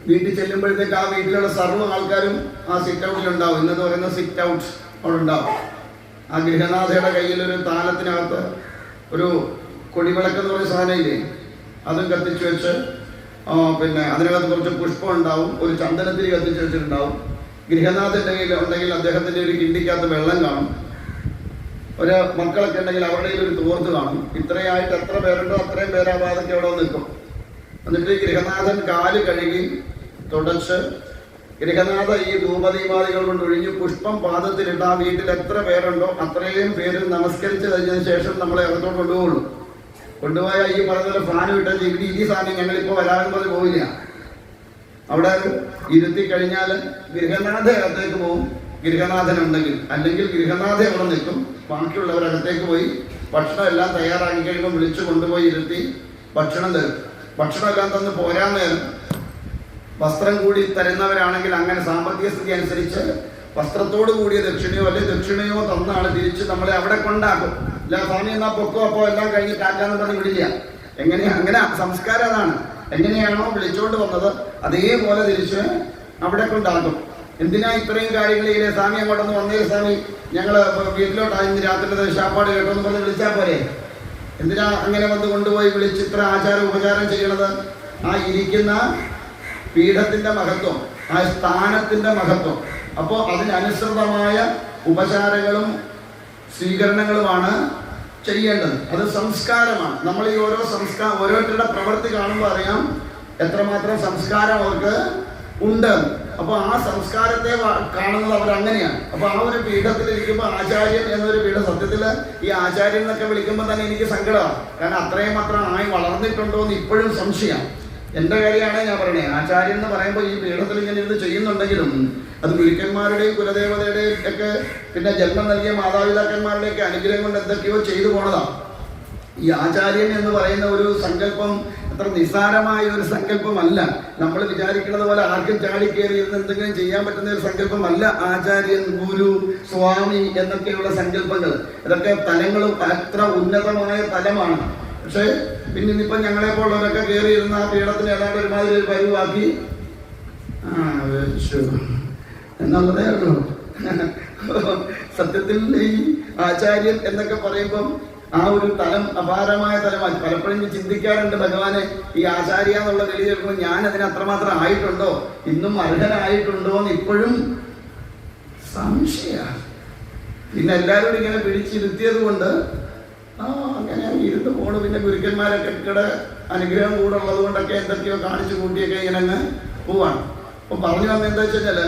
Speaker 1: വീട്ടിൽ ചെല്ലുമ്പോഴത്തേക്ക് ആ വീട്ടിലുള്ള സർവ്വ ആൾക്കാരും ആ സിറ്റ് ഔട്ടിലുണ്ടാവും. ഇന്നത് പറയുന്ന സിറ്റ് ഔട്ട് അവിടെ ഉണ്ടാവും. ആ ഗൃഹനാഥയുടെ കയ്യിൽ ഒരു താലത്തിനകത്ത് ഒരു കൊടിവിളക്ക് എന്ന് പറയുന്ന സാധനം ഇല്ലേ, അതും കത്തിച്ചു വെച്ച് പിന്നെ അതിനകത്ത് കുറച്ച് പുഷ്പം ഉണ്ടാവും, ഒരു ചന്ദനത്തിരി കത്തിച്ചു വെച്ചിട്ടുണ്ടാവും. ഗൃഹനാഥന്റെ കയ്യിൽ ഉണ്ടെങ്കിൽ അദ്ദേഹത്തിന്റെ ഒരു കിണ്ടിക്കകത്ത് വെള്ളം കാണും. ഒരു മക്കളൊക്കെ ഉണ്ടെങ്കിൽ അവരുടെ ഒരു തോർത്ത് കാണും. ഇത്രയായിട്ട് എത്ര പേരുണ്ടോ അത്രയും പേരാവാതൊക്കെ അവിടെ നിൽക്കും. എന്നിട്ട് ഗൃഹനാഥൻ കാല് കഴുകി തുടച്ച് ഗൃഹനാഥ ഈ ധൂപദീപാദികൾ കൊണ്ട് ഒഴിഞ്ഞ് പുഷ്പം പാദത്തിലിട്ട് ആ വീട്ടിൽ എത്ര പേരുണ്ടോ അത്രയും പേര് നമസ്കരിച്ച് കഴിഞ്ഞതിന് ശേഷം നമ്മളെ അകത്തോട്ട് കൊണ്ടുപോകുള്ളൂ. കൊണ്ടുപോയാൽ ഈ പറഞ്ഞ ഫാനും ഇട്ടത് ഇവിടെ ഈ സാധനം ഞങ്ങളിപ്പോ വരാമെന്ന് പറഞ്ഞ് പോവില്ല. അവിടെ ഇരുത്തി കഴിഞ്ഞാൽ ഗൃഹനാഥ അകത്തേക്ക് പോകും, ഗൃഹനാഥൻ ഉണ്ടെങ്കിൽ. അല്ലെങ്കിൽ ഗൃഹനാഥ അവിടെ നിൽക്കും, ബാക്കിയുള്ളവരകത്തേക്ക് പോയി ഭക്ഷണം എല്ലാം തയ്യാറാക്കി കഴിയുമ്പോൾ വിളിച്ചു കൊണ്ടുപോയി ഇരുത്തി ഭക്ഷണം തരും. ഭക്ഷണം എല്ലാം തന്ന് പോരാൻ നേരം വസ്ത്രം കൂടി തരുന്നവരാണെങ്കിൽ അങ്ങനെ സാമ്പത്തിക സ്ഥിതി അനുസരിച്ച് വസ്ത്രത്തോട് കൂടിയ ദക്ഷിണയോ അല്ലെങ്കിൽ ദക്ഷിണയോ തന്നാണ് തിരിച്ച് നമ്മളെ അവിടെ കൊണ്ടാക്കും. ഇല്ല സ്വാമി എന്നാ പൊക്കോ, അപ്പോ എല്ലാം കഴിഞ്ഞ് കാറ്റാന്ന് പറഞ്ഞ് വിടില്ല. എങ്ങനെയാ അങ്ങനെ സംസ്കാരം അതാണ്. എങ്ങനെയാണോ വിളിച്ചോണ്ട് വന്നത് അതേപോലെ തിരിച്ച് അവിടെ കൊണ്ടാക്കും. എന്തിനാ ഇത്രയും കാര്യങ്ങളിലെ സ്വാമി അങ്ങോട്ടൊന്ന് വന്നേ സ്വാമി, ഞങ്ങള് വീട്ടിലോട്ടാ ഇന്ന് രാത്രിയിലെ ശാപ്പാട് കേട്ടോന്ന് പറഞ്ഞ് വിളിച്ചാൽ പോരെ? എന്തിനാ അങ്ങനെ വന്ന് കൊണ്ടുപോയി വിളിച്ച് ഇത്ര ആചാരം ഉപചാരം ചെയ്യണത്? ആ ഇരിക്കുന്ന പീഠത്തിന്റെ മഹത്വം, ആ സ്ഥാനത്തിന്റെ മഹത്വം. അപ്പോൾ അതിനനുസൃതമായ ഉപചാരങ്ങളും സ്വീകരണങ്ങളുമാണ് ചെയ്യേണ്ടത്. അത് സംസ്കാരമാണ്. നമ്മൾ ഈ ഓരോരുത്തരുടെ പ്രവൃത്തി കാണുമ്പോൾ അറിയാം എത്രമാത്രം സംസ്കാരം അവർക്ക് ഉണ്ട്. അപ്പൊ ആ സംസ്കാരത്തെ കാണുന്നത് അവരങ്ങനെയാണ്. അപ്പൊ ആ ഒരു പീഠത്തിലിരിക്കുമ്പോൾ ആചാര്യൻ എന്നൊരു പീഠം, സത്യത്തിൽ ഈ ആചാര്യൻ എന്നൊക്കെ വിളിക്കുമ്പോൾ തന്നെ എനിക്ക് സങ്കടമാണ്. കാരണം അത്രയും മാത്രം ആയി വളർന്നിട്ടുണ്ടോ എന്ന് ഇപ്പോഴും സംശയം. എന്റെ കാര്യമാണ് ഞാൻ പറയണേ. ആചാര്യൻ എന്ന് പറയുമ്പോൾ ഈ പീഠത്തിൽ ഇങ്ങനെ ഇരുന്ന് ചെയ്യുന്നുണ്ടെങ്കിലും അത് ഗുരുക്കന്മാരുടെയും കുലദേവതയുടെയും ഒക്കെ പിന്നെ ജന്മം നൽകിയ മാതാപിതാക്കന്മാരുടെയൊക്കെ അനുഗ്രഹം കൊണ്ട് എന്തൊക്കെയോ ചെയ്തു പോണതാണ്. ഈ ആചാര്യൻ എന്ന് പറയുന്ന ഒരു സങ്കല്പം അത്ര നിസ്സാരമായ ഒരു സങ്കല്പമല്ല. നമ്മൾ വിചാരിക്കുന്നത് പോലെ ആർക്കും ചാടിക്കേറി എന്ന് എന്തെങ്കിലും ചെയ്യാൻ പറ്റുന്ന ഒരു സങ്കല്പമല്ല ആചാര്യൻ, ഗുരു, സ്വാമി എന്നൊക്കെയുള്ള സങ്കല്പങ്ങൾ. ഇതൊക്കെ തലങ്ങളും അത്ര ഉന്നതമായ തലമാണ്. പക്ഷെ പിന്നെ ഇന്നിപ്പം ഞങ്ങളെ പോലുള്ളവരൊക്കെ കയറിയിരുന്ന ആ പീഠത്തിന് ഏതാണ്ട് ഒരുമാതിരി ഒരു പരിവാക്കി എന്നുള്ളതേ ഉള്ളൂ. സത്യത്തിൽ ഈ ആചാര്യൻ എന്നൊക്കെ പറയുമ്പം ആ ഒരു തലം അപാരമായ തലമാണ്. പലപ്പോഴും ചിന്തിക്കാറുണ്ട്, ഭഗവാനെ ഈ ആചാര്യ എന്നുള്ള വിളി കേൾക്കുമ്പോൾ ഞാൻ അതിന് അത്രമാത്രം ആയിട്ടുണ്ടോ, ഇന്നും അർഹനായിട്ടുണ്ടോ എന്ന് ഇപ്പോഴും സംശയമാണ്. പിന്നെ എല്ലാവരും ഇങ്ങനെ പിടിച്ചിരുത്തിയത് കൊണ്ട് അങ്ങനെ ഇരുന്ന് പോണു. പിന്നെ ഗുരുക്കന്മാരൊക്കെ ഇവിടെ അനുഗ്രഹം കൂടെ ഉള്ളത് കൊണ്ടൊക്കെ എന്തൊക്കെയോ കാണിച്ചു കൂട്ടിയൊക്കെ ഇങ്ങനെ അങ്ങ് പോവാണ്. അപ്പൊ പറഞ്ഞു വന്ന എന്താ വെച്ചാല്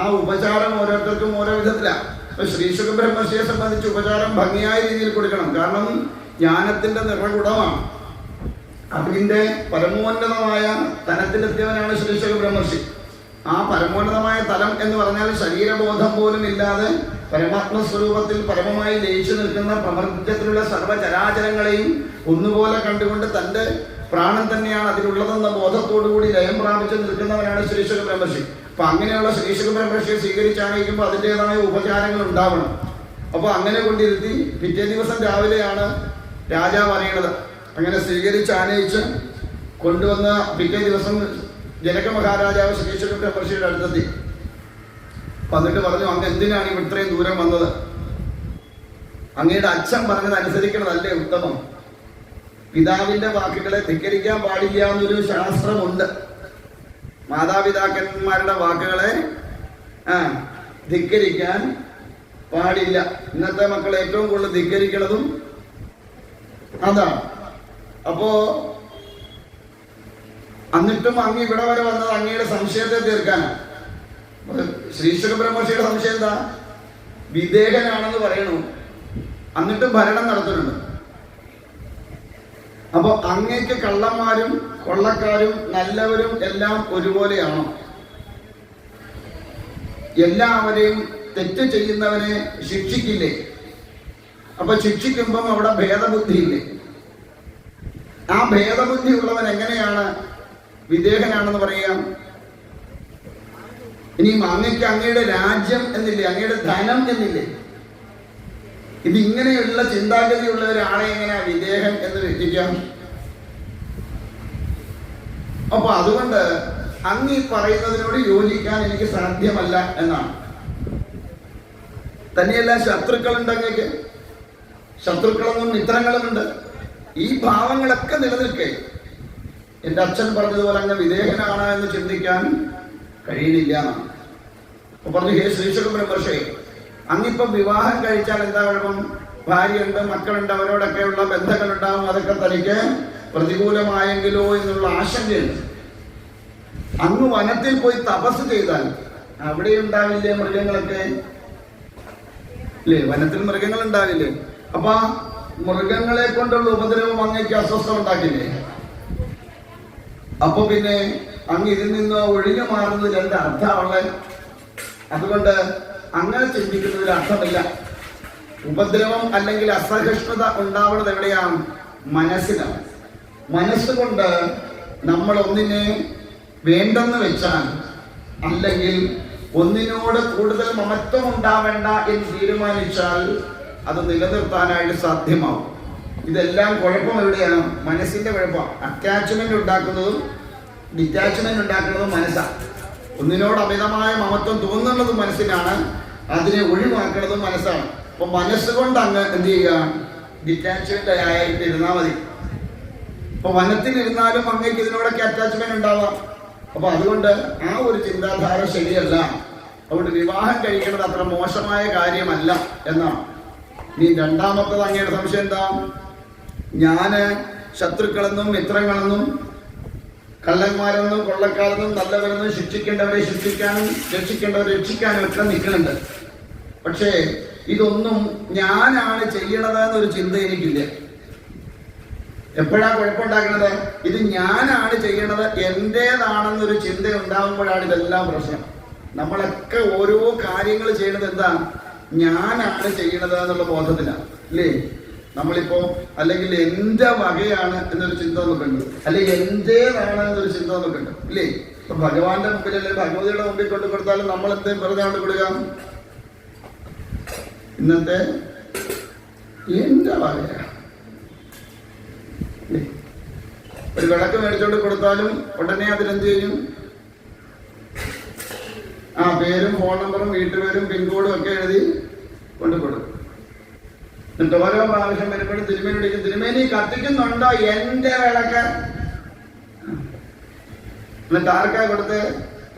Speaker 1: ആ ഉപചാരം ഓരോരുത്തർക്കും ഓരോ വിധത്തിലാണ്. ഇപ്പൊ ശ്രീശുഖ ബ്രഹ്മർഷിയെ സംബന്ധിച്ച് ഉപചാരം ഭംഗിയായ രീതിയിൽ കൊടുക്കണം. കാരണം ജ്ഞാനത്തിന്റെ നിറകുടമാണ്. അതിന്റെ പരമോന്നതമായ തലത്തിലെത്തിയവനാണ് ശ്രീശുഖ ബ്രഹ്മർഷി. ആ പരമോന്നതമായ തലം എന്ന് പറഞ്ഞാൽ ശരീരബോധം പോലും ഇല്ലാതെ പരമാത്മസ്വരൂപത്തിൽ പരമമായി ലയിച്ചു നിൽക്കുന്ന പ്രപഞ്ചത്തിലുള്ള സർവ്വചരാചരങ്ങളെയും ഒന്നുപോലെ കണ്ടുകൊണ്ട് തന്റെ പ്രാണൻ തന്നെയാണ് അതിലുള്ളതെന്ന ബോധത്തോടുകൂടി ലയം പ്രാപിച്ചു നിൽക്കുന്നവനാണ് ശ്രീശുഖ ബ്രഹ്മർഷി. അപ്പൊ അങ്ങനെയുള്ള ശ്രീശുഖ ബ്രഹ്മർഷിയെ സ്വീകരിച്ചാണിരിക്കുമ്പോൾ അതിൻ്റെതായ ഉപചാരങ്ങൾ ഉണ്ടാവണം. അപ്പൊ അങ്ങനെ കൊണ്ടിരുത്തി പിറ്റേ ദിവസം രാവിലെയാണ് രാജാവ് അറിയണത്. അങ്ങനെ സ്വീകരിച്ച് ആനയിച്ച് കൊണ്ടുവന്ന പിറ്റേ ദിവസം ജനക മഹാരാജാവ് ശ്രീശുഖ ബ്രഹ്മർഷിയുടെ അടുത്തെത്തി. വന്നിട്ട് പറഞ്ഞു, അങ്ങ് എന്തിനാണ് ഇത്രയും ദൂരം വന്നത്? അങ്ങയുടെ അച്ഛൻ പറഞ്ഞത് അനുസരിക്കണതല്ലേ ഉത്തമം. പിതാവിന്റെ വാക്കുകളെ ധിക്കരിക്കാൻ പാടില്ല എന്നൊരു ശാസ്ത്രമുണ്ട്. മാതാപിതാക്കന്മാരുടെ വാക്കുകളെ ധിക്കരിക്കാൻ പാടില്ല. ഇന്നത്തെ മക്കൾ ഏറ്റവും കൂടുതൽ ധിക്കരിക്കുന്നതും അതാ. അപ്പോ എന്നിട്ടും അങ്ങ് ഇവിടെ വരെ വന്നത് അങ്ങയുടെ സംശയത്തെ തീർക്കാനാണ്. ശ്രീശുക ബ്രഹ്മർഷിയുടെ സംശയം എന്താ? വിദേഹനാണെന്ന് പറയണു, എന്നിട്ടും ഭരണം നടത്തുന്നുണ്ട്. അപ്പൊ അങ്ങേക്ക് കള്ളന്മാരും കൊള്ളക്കാരും നല്ലവരും എല്ലാം ഒരുപോലെയാണോ? എല്ലാവരെയും തെറ്റ് ചെയ്യുന്നവനെ ശിക്ഷിക്കില്ലേ? അപ്പൊ ശിക്ഷിക്കുമ്പം അവിടെ ഭേദബുദ്ധിയില്ലേ? ആ ഭേദബുദ്ധി ഉള്ളവൻ എങ്ങനെയാണ് വിദേഹനാണെന്ന് പറയാം? ഇനിയും അങ്ങക്ക് അങ്ങയുടെ രാജ്യം എന്നില്ലേ, അങ്ങയുടെ ധനം എന്നില്ലേ? ഇത് ഇങ്ങനെയുള്ള ചിന്താഗതിയുള്ള ഒരാളെ എങ്ങനെയാ വിദേഹൻ എന്ന് വെച്ചിരിക്കാം? അപ്പൊ അതുകൊണ്ട് അങ്ങ് ഈ പറയുന്നതിനോട് യോജിക്കാൻ എനിക്ക് സാധ്യമല്ല എന്നാണ്. തന്നെയല്ല, ശത്രുക്കളുണ്ട് അങ്ങക്ക്, ശത്രുക്കളെന്നും മിത്രങ്ങളുമുണ്ട്. ഈ ഭാവങ്ങളൊക്കെ നിലനിൽക്കേ എന്റെ അച്ഛൻ പറഞ്ഞതുപോലെ അങ്ങ് വിദേഹനാണ് എന്ന് ചിന്തിക്കാൻ കഴിയുന്നില്ല എന്നാണ്. അപ്പൊ പറഞ്ഞു, ഹേ ശ്രീശുക ബ്രഹ്മർഷി, അങ്ങിപ്പം വിവാഹം കഴിച്ചാൽ എന്താ കുഴപ്പം? ഭാര്യയുണ്ട്, മക്കളുണ്ട്, അവരോടൊക്കെയുള്ള ബന്ധങ്ങളുണ്ടാവും. അതൊക്കെ തനിക്ക് പ്രതികൂലമായെങ്കിലോ എന്നുള്ള ആശങ്കയുണ്ട്. അങ്ങ് വനത്തിൽ പോയി തപസ് ചെയ്താൽ അവിടെ ഉണ്ടാവില്ലേ മൃഗങ്ങളൊക്കെ? ഇല്ലേ, വനത്തിൽ മൃഗങ്ങൾ ഉണ്ടാവില്ലേ? അപ്പൊ മൃഗങ്ങളെ കൊണ്ടുള്ള ഉപദ്രവം അങ്ങേക്ക് അസ്വസ്ഥ ഉണ്ടാക്കില്ലേ? അപ്പൊ പിന്നെ അങ്ങ് ഇതിൽ നിന്ന് ഒഴിഞ്ഞു മാറുന്നതിൽ എന്താ അർത്ഥമുള്ളത്? അതുകൊണ്ട് അങ്ങനെ ചിന്തിക്കുന്നതിൽ അർത്ഥമില്ല. ഉപദ്രവം അല്ലെങ്കിൽ അസഹിഷ്ണുത ഉണ്ടാവുന്നത് എവിടെയാണ്? മനസ്സിലാണ്. മനസ്സുകൊണ്ട് നമ്മൾ ഒന്നിനെ വേണ്ടെന്ന് വെച്ചാൽ, അല്ലെങ്കിൽ ഒന്നിനോട് കൂടുതൽ മമത്വം ഉണ്ടാവേണ്ട എന്ന് തീരുമാനിച്ചാൽ അത് നിലനിർത്താനായിട്ട് സാധ്യമാവും. ഇതെല്ലാം കുഴപ്പം എവിടെയാണ്? മനസ്സിന്റെ കുഴപ്പം. അറ്റാച്ച്മെന്റ് ഉണ്ടാക്കുന്നതും ഡിറ്റാച്ച്മെന്റ് ഉണ്ടാക്കുന്നതും മനസ്സാണ്. ഒന്നിനോട് അമിതമായ മമത്വം തോന്നുന്നത് മനസ്സിനാണ്, അതിനെ ഒഴിവാക്കുന്നതും മനസ്സാണ്. അപ്പൊ മനസ്സുകൊണ്ട് അങ്ങ് എന്ത് ചെയ്യുക? ഡിറ്റാച്ച്മെന്റ് ആയിട്ട് ഇരുന്നാൽ മതി. അപ്പൊ വനത്തിലിരുന്നാലും അങ്ങേക്ക് ഇതിനോടൊക്കെ അറ്റാച്ച്മെന്റ് ഉണ്ടാവാം. അപ്പൊ അതുകൊണ്ട് ആ ഒരു ചിന്താധാര ശരിയല്ല. അതുകൊണ്ട് വിവാഹം കഴിക്കുന്നത് അത്ര മോശമായ കാര്യമല്ല എന്നാണ്. ഇനി രണ്ടാമത്തത് അങ്ങയുടെ സംശയം എന്താ? ഞാന് ശത്രുക്കളെന്നും മിത്രങ്ങളെന്നും കള്ളന്മാരെന്നും കൊള്ളക്കാരെന്നും നല്ലവരെന്നും ശിക്ഷിക്കേണ്ടവരെ ശിക്ഷിക്കാനും രക്ഷിക്കേണ്ടവരെ രക്ഷിക്കാനും ഒക്കെ നിൽക്കുന്നുണ്ട്. പക്ഷേ ഇതൊന്നും ഞാനാണ് ചെയ്യണത് എന്നൊരു ചിന്ത എനിക്കില്ല. എപ്പോഴാ കുഴപ്പമുണ്ടാക്കുന്നത്? ഇത് ഞാനാണ് ചെയ്യണത്, എന്റേതാണെന്നൊരു ചിന്ത ഉണ്ടാകുമ്പോഴാണ് ഇതെല്ലാം പ്രശ്നം. നമ്മളൊക്കെ ഓരോ കാര്യങ്ങൾ ചെയ്യണത് എന്താ? ഞാനാണ് ചെയ്യണത് എന്നുള്ള ബോധത്തിലാണ്, അല്ലേ? നമ്മളിപ്പോ അല്ലെങ്കിൽ എന്റെ വകയാണ് എന്നൊരു ചിന്ത നമുക്കുണ്ട്, അല്ലെങ്കിൽ എന്റേതാണ് എന്നൊരു ചിന്ത നമുക്കുണ്ട്, ഇല്ലേ? ഇപ്പൊ ഭഗവാന്റെ മുമ്പിൽ അല്ലെങ്കിൽ ഭഗവതിയുടെ മുമ്പിൽ കൊണ്ടു കൊടുത്താലും നമ്മൾ എന്തേലും വെറുതെ കൊണ്ട് കൊടുക്കാം? ഇന്നത്തെ എന്റെ വകയാണ്. ഒരു വിളക്ക് മേടിച്ചോണ്ട് കൊടുത്താലും ഉടനെ അതിലെന്ത് ചെയ്യും? ആ പേരും ഫോൺ നമ്പറും വീട്ടുപേരും പിൻകോഡും ഒക്കെ എഴുതി കൊണ്ടു കൊടുക്കും. എന്നിട്ട് ഓരോ പ്രാവശ്യം വരുമ്പോഴും തിരുമേനി വിളിക്കും, തിരുമേനി കത്തിക്കുന്നുണ്ടോ എന്റെ വിളക്ക്? എന്നിട്ട് ആർക്കാ കൊടുത്ത്?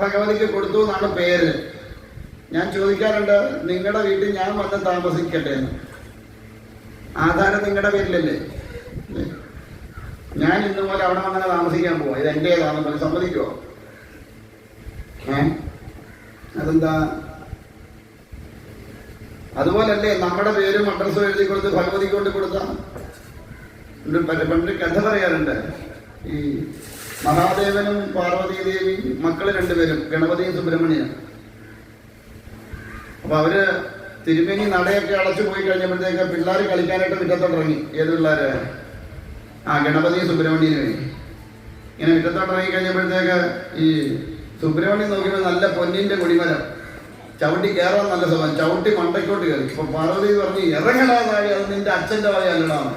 Speaker 1: ഭഗവതിക്ക് കൊടുത്തു എന്നാണ് പേര്. ഞാൻ ചോദിക്കാറുണ്ട്, നിങ്ങളുടെ വീട്ടിൽ ഞാൻ വന്ന് താമസിക്കട്ടെ എന്ന്. ആധാരം നിങ്ങളുടെ പേരിലല്ലേ? ഞാൻ ഇന്ന് പോലെ അവിടെ വന്നങ്ങനെ താമസിക്കാൻ പോവാ, ഇത് എന്റേതാണെന്ന് പറഞ്ഞ് സമ്മതിക്കുവോ? അതെന്താ? അതുപോലല്ലേ നമ്മുടെ പേരും അഡ്രസ്സും എഴുതി കൊടുത്ത് ഭഗവതിക്ക് കൊണ്ട് കൊടുത്ത? പണ്ട് കഥ പറയാറുണ്ട്. ഈ മഹാദേവനും പാർവതി ദേവിയും മക്കള് രണ്ടുപേരും, ഗണപതിയും സുബ്രഹ്മണ്യനും. അപ്പൊ അവര് തിരുമേനി നടയൊക്കെ അടച്ചു പോയി കഴിഞ്ഞപ്പോഴത്തേക്ക് പിള്ളേർ കളിക്കാനായിട്ട് മുറ്റത്തോട്ടിറങ്ങി. ഏത് പിള്ളേര്? ഗണപതിയും സുബ്രഹ്മണ്യനും. ഇങ്ങനെ മുറ്റത്തോട്ടിറങ്ങി കഴിഞ്ഞപ്പോഴത്തേക്ക് ഈ സുബ്രഹ്മണ്യം നോക്കിയപ്പോൾ നല്ല പൊന്നിന്റെ കൊടിമരം, ചവിട്ടി കയറാൻ നല്ല സമയം, ചവിട്ടി മണ്ടയ്ക്കോട്ട് കയറി. ഇപ്പൊ പാർവതി പറഞ്ഞു, ഇറങ്ങടാ താഴെ, അത് നിന്റെ അച്ഛന്റെ വക അല്ലടാന്ന്.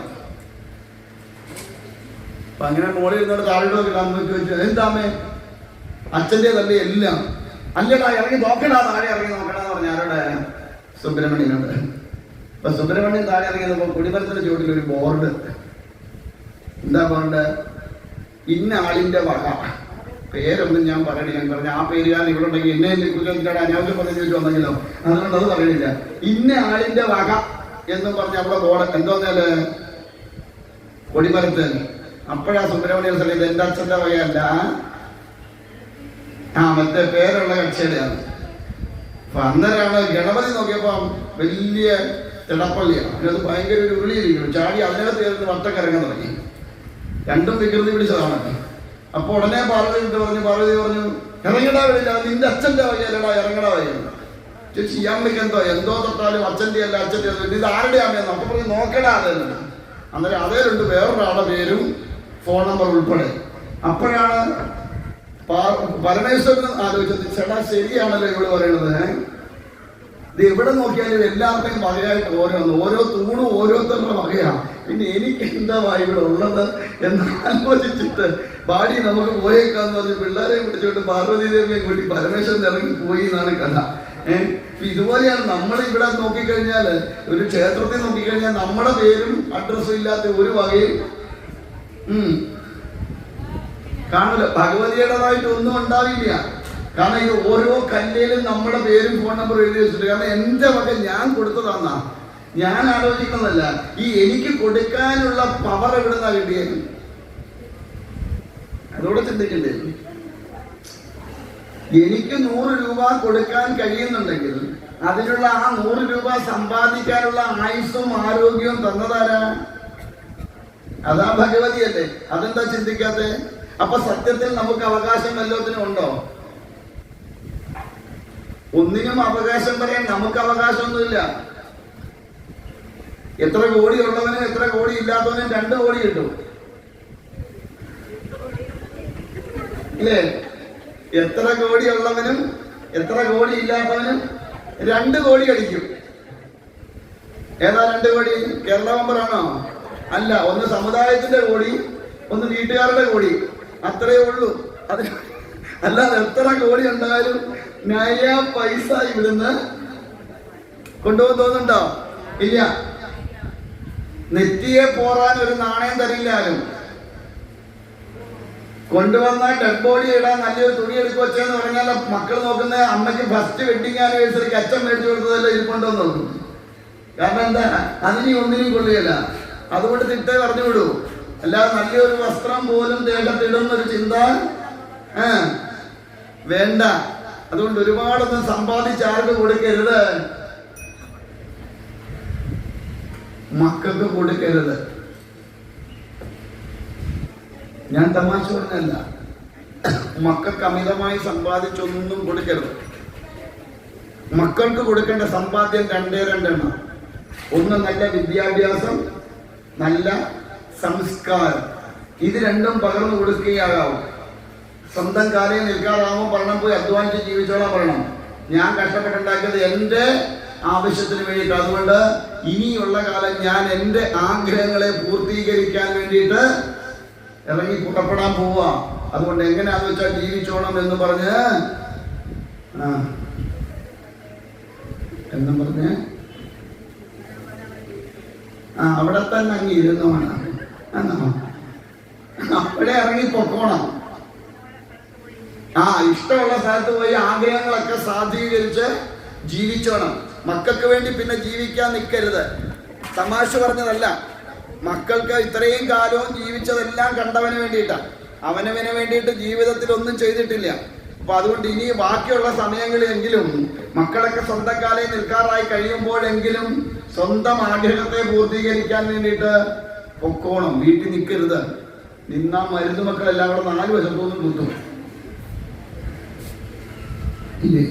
Speaker 1: അപ്പൊ അങ്ങനെ മോളിൽ ഇരുന്നോട് താഴോട്ട് ഇടാന്ന് ചോദിച്ചു, എന്താമേ അച്ഛൻ്റെതല്ലേ എല്ലാം? അല്ലടാ ഇറങ്ങി നോക്കടാ, താഴെ ഇറങ്ങി നോക്കടാന്ന് പറഞ്ഞു. ആരോടെ? സുബ്രഹ്മണ്യനോട്. അപ്പൊ സുബ്രഹ്മണ്യൻ താഴെ ഇറങ്ങിയപ്പോ കൊടിമരത്തിന്റെ ചുവട്ടിൽ ഒരു ബോർഡ്. എന്താ ബോർഡ്? ഇന്ന ആളിന്റെ വക. പേരൊന്നും ഞാൻ പറയണില്ല. ഞാൻ പറഞ്ഞ ആ പേരുകാരൻ ഇവിടെ ഉണ്ടെങ്കിൽ എന്നെ കുറിച്ച് അനാവശ്യം പറഞ്ഞു ചോദിച്ചു വന്നെങ്കിലോ, അതുകൊണ്ട് അത് പറയണില്ല. ഇന്ന ആളിന്റെ വക എന്നും പറഞ്ഞ അവിടെ ബോർഡ്. എന്തോന്നാല് കൊടിമരത്ത്. അപ്പോഴാ സുബ്രഹ്മണ്യ സ്ഥലം ഇത് എൻ്റെ അച്ഛൻ്റെ വകയല്ല, മറ്റേ പേരുള്ള കക്ഷിയുടെയാണ്. അപ്പൊ അന്നേരമാണ് ഗണപതി നോക്കിയപ്പോ വലിയ തിടപ്പള്ളിയാണ്, അതിനകത്ത് ഭയങ്കര ഒരു ഉള്ളിയിരിക്കുന്നു. ചാടി അതിനകത്ത് ചേർന്ന് വട്ടക്കരങ്ങാൻ തുടങ്ങി. രണ്ടും വികൃതി പിടിച്ചതാണ്. അപ്പൊ ഉടനെ പാർവതി പറഞ്ഞു ഇറങ്ങടാ വരില്ല, നിന്റെ അച്ഛൻ്റെ വകയല്ലടാ, ഇറങ്ങടാ വയ്യ. ചേച്ചി ഇയാൾക്ക് എന്തോ തൊട്ടാലും അച്ഛൻ്റെ അല്ല അച്ഛൻ്റെ അല്ല, ഇത് ആരുടെ അമ്മയെന്ന് അപ്പൊ പറഞ്ഞ് നോക്കടാ അതെന്ന്. അന്നേരം അതേലുണ്ട് വേറൊരാളുടെ പേരും ഫോൺ നമ്പർ ഉൾപ്പെടെ. അപ്പോഴാണ് പരമേശ്വരൻ ആലോചിച്ചത്, ചേട്ടാ ശരിയാണല്ലോ ഇവിടെ പറയണത്. ഇത് എവിടെ നോക്കിയാലും എല്ലാവർക്കും വകയായിട്ട് ഓരോ തൂണും ഓരോരുത്തരുടെ വകയാണ്. പിന്നെ എനിക്ക് എന്താ ഇവിടെ ഉള്ളത് എന്ന് ആലോചിച്ചിട്ട് ബാഡി നമുക്ക് പോയേക്കാന്ന് പറഞ്ഞ് പിള്ളേരെ പിടിച്ചോണ്ട് പാർവതി ദേവിയെ കൂട്ടി പരമേശ്വരൻ ഇറങ്ങി പോയി എന്നാണ് കഥ. ഇതുപോലെയാണ് നമ്മൾ ഇവിടെ നോക്കിക്കഴിഞ്ഞാല്, ഒരു ക്ഷേത്രത്തിൽ നോക്കിക്കഴിഞ്ഞാൽ നമ്മുടെ പേരും അഡ്രസ്സും ഇല്ലാത്ത ഒരു വകയും കാണില്ല. ഭഗവതിയുടേതായിട്ട് ഒന്നും ഉണ്ടാവില്ല. കാരണം ഈ ഓരോ കല്ലിലും നമ്മുടെ പേരും ഫോൺ നമ്പറും എഴുതി വെച്ചിട്ട്, കാരണം എന്റെ വക ഞാൻ കൊടുത്തതാന്നാ. ഞാൻ ആലോചിക്കുന്നതല്ല, ഈ എനിക്ക് കൊടുക്കാനുള്ള പവർ എവിടുന്നാ കിട്ടിയത്, അതോടെ ചിന്തിക്കണ്ടേ. എനിക്ക് 100 രൂപ കൊടുക്കാൻ കഴിയുന്നുണ്ടെങ്കിൽ അതിനുള്ള ആ 100 രൂപ സമ്പാദിക്കാനുള്ള ആയുസ്സും ആരോഗ്യവും തന്നതാരാ? അതാ ഭഗവതിയല്ലേ. അതെന്താ ചിന്തിക്കാത്തെ? അപ്പൊ സത്യത്തിൽ നമുക്ക് അവകാശം വല്ലതിനും ഉണ്ടോ? ഒന്നിനും അവകാശം പറയാൻ നമുക്ക് അവകാശമൊന്നുമില്ല. എത്ര കോടി ഉള്ളവനും എത്ര കോടി ഇല്ലാത്തവനും 2 കോടി കിട്ടും, ഇല്ലേ? എത്ര കോടി ഉള്ളവനും എത്ര കോടി ഇല്ലാത്തവനും 2 കോടി അടിക്കും. ഏതാ 2 കോടി? കേരള മെമ്പറാണോ? അല്ല, ഒന്ന് സമുദായത്തിന്റെ കോടി, ഒന്ന് വീട്ടുകാരുടെ കോടി, അത്രയേ ഉള്ളൂ. അല്ലാതെ എത്ര കോടി ഉണ്ടായാലും നയ പൈസ ഇവിടുന്ന് കൊണ്ടുപോകാൻ തോന്നുന്നുണ്ടോ? ഇല്ല. നെറ്റിയെ പോറാൻ ഒരു നാണയം തരില്ലാലും. കൊണ്ടുവന്ന ഡെഡ് ബോഡി ഇടാൻ നല്ലൊരു തുണി എടുക്കുക വെച്ചെന്ന് പറഞ്ഞാൽ മക്കൾ നോക്കുന്ന അമ്മയ്ക്ക് ഫസ്റ്റ് വെഡിങ് ആനിവേഴ്സറിക്ക് അച്ഛൻ മേടിച്ചു കൊടുത്തതല്ലേ ഇരിപ്പുണ്ടോന്ന് നോക്കും. കാരണം എന്താ, അതിന് ഒന്നിനും കൊള്ളുകയില്ല. അതുകൊണ്ട് തിട്ടേ പറഞ്ഞു വിടൂ. അല്ലാതെ നല്ലൊരു വസ്ത്രം പോലും ദേഹത്തിടുന്നൊരു ചിന്ത വേണ്ട. അതുകൊണ്ട് ഒരുപാടൊന്നും സമ്പാദിച്ച് ആർക്ക് കൊടുക്കരുത്, മക്കൾക്ക് കൊടുക്കരുത്. ഞാൻ തമാശ പറഞ്ഞല്ല, മക്കൾക്ക് അമിതമായി സമ്പാദിച്ചൊന്നും കൊടുക്കരുത്. മക്കൾക്ക് കൊടുക്കേണ്ട സമ്പാദ്യം 2 ഒന്ന് നല്ല വിദ്യാഭ്യാസം, നല്ല സംസ്കാരം. ഇത് 2 പകർന്നു കൊടുക്കുകയാകാവും. സ്വന്തം കാലിൽ നിൽക്കാതാവുമ്പോൾ പറയണം പോയി അധ്വാനിച്ച് ജീവിച്ചോളാൻ പറയണം. ഞാൻ കഷ്ടപ്പെട്ടുണ്ടാക്കിയത് എൻ്റെ ആവശ്യത്തിന് വേണ്ടിയിട്ട്. അതുകൊണ്ട് ഇനിയുള്ള കാലം ഞാൻ എൻ്റെ ആഗ്രഹങ്ങളെ പൂർത്തീകരിക്കാൻ വേണ്ടിയിട്ട് ഇറങ്ങി പുറപ്പെടാൻ പോവുക. അതുകൊണ്ട് എങ്ങനെയാന്ന് വെച്ചാൽ ജീവിച്ചോണം എന്ന് പറഞ്ഞ് എന്നും പറഞ്ഞ് അവിടെ തന്നെ അങ്ങ് ഇരുന്നോണം. അപ്പോഴേ ഇറങ്ങി പൊക്കോണം. ഇഷ്ടമുള്ള സ്ഥലത്ത് പോയി ആഗ്രഹങ്ങളൊക്കെ സാധീകരിച്ച് ജീവിച്ചോണം. മക്കൾക്ക് വേണ്ടി പിന്നെ ജീവിക്കാൻ നിൽക്കരുത്. തമാശ പറഞ്ഞതല്ല. മക്കൾക്ക് ഇത്രയും കാലവും ജീവിച്ചതെല്ലാം കണ്ടവന് വേണ്ടിയിട്ടാണ്. അവനവന് വേണ്ടിയിട്ട് ജീവിതത്തിൽ ഒന്നും ചെയ്തിട്ടില്ല. അപ്പൊ അതുകൊണ്ട് ഇനി ബാക്കിയുള്ള സമയങ്ങളിലെങ്കിലും മക്കളൊക്കെ സ്വന്തം കാലിൽ നിൽക്കാറായി കഴിയുമ്പോഴെങ്കിലും സ്വന്തം ആഗ്രഹത്തെ പൂർത്തീകരിക്കാൻ വേണ്ടിയിട്ട് പൊക്കോണം. വീട്ടിൽ നിൽക്കരുത്. നിന്നാ മരുന്ന് മക്കളെല്ലാം കൂടെ 4 വശത്തൊന്നും കുത്തും, ഇല്ലേ?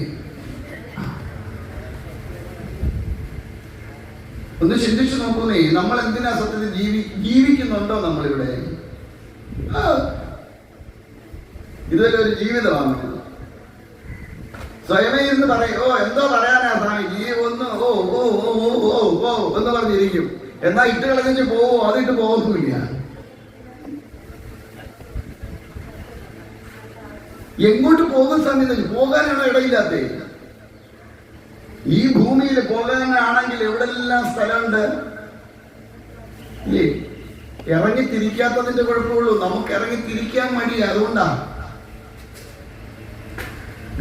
Speaker 1: ഒന്ന് ചിന്തിച്ചു നോക്കുന്നേ, നമ്മൾ എന്തിനാ സത്യത്തിൽ ജീവിക്കുന്നുണ്ടോ നമ്മളിവിടെ? ഇതുവരെ ഒരു ജീവിതമാണ്. സ്വയമേ ഇരുന്ന് പറയും, എന്തോ പറയാനാ സ്വാമി, ഒന്ന് എന്ന് പറഞ്ഞിരിക്കും. എന്നാ ഇട്ട് കളഞ്ഞു പോവോ? അതിട്ട് പോകുന്നില്ല. എങ്ങോട്ട് പോകുന്ന സമയത്ത് പോകാനാണ് ഇടയില്ലാത്തേ. ഈ ഭൂമിയിൽ പോകാനാണെങ്കിൽ എവിടെല്ലാം സ്ഥലമുണ്ട്, ഇല്ലേ? ഇറങ്ങി തിരിക്കാത്തതിന്റെ കുഴപ്പമുള്ളൂ. നമുക്ക് ഇറങ്ങി തിരിക്കാൻ മടിയാ. അതുകൊണ്ടാ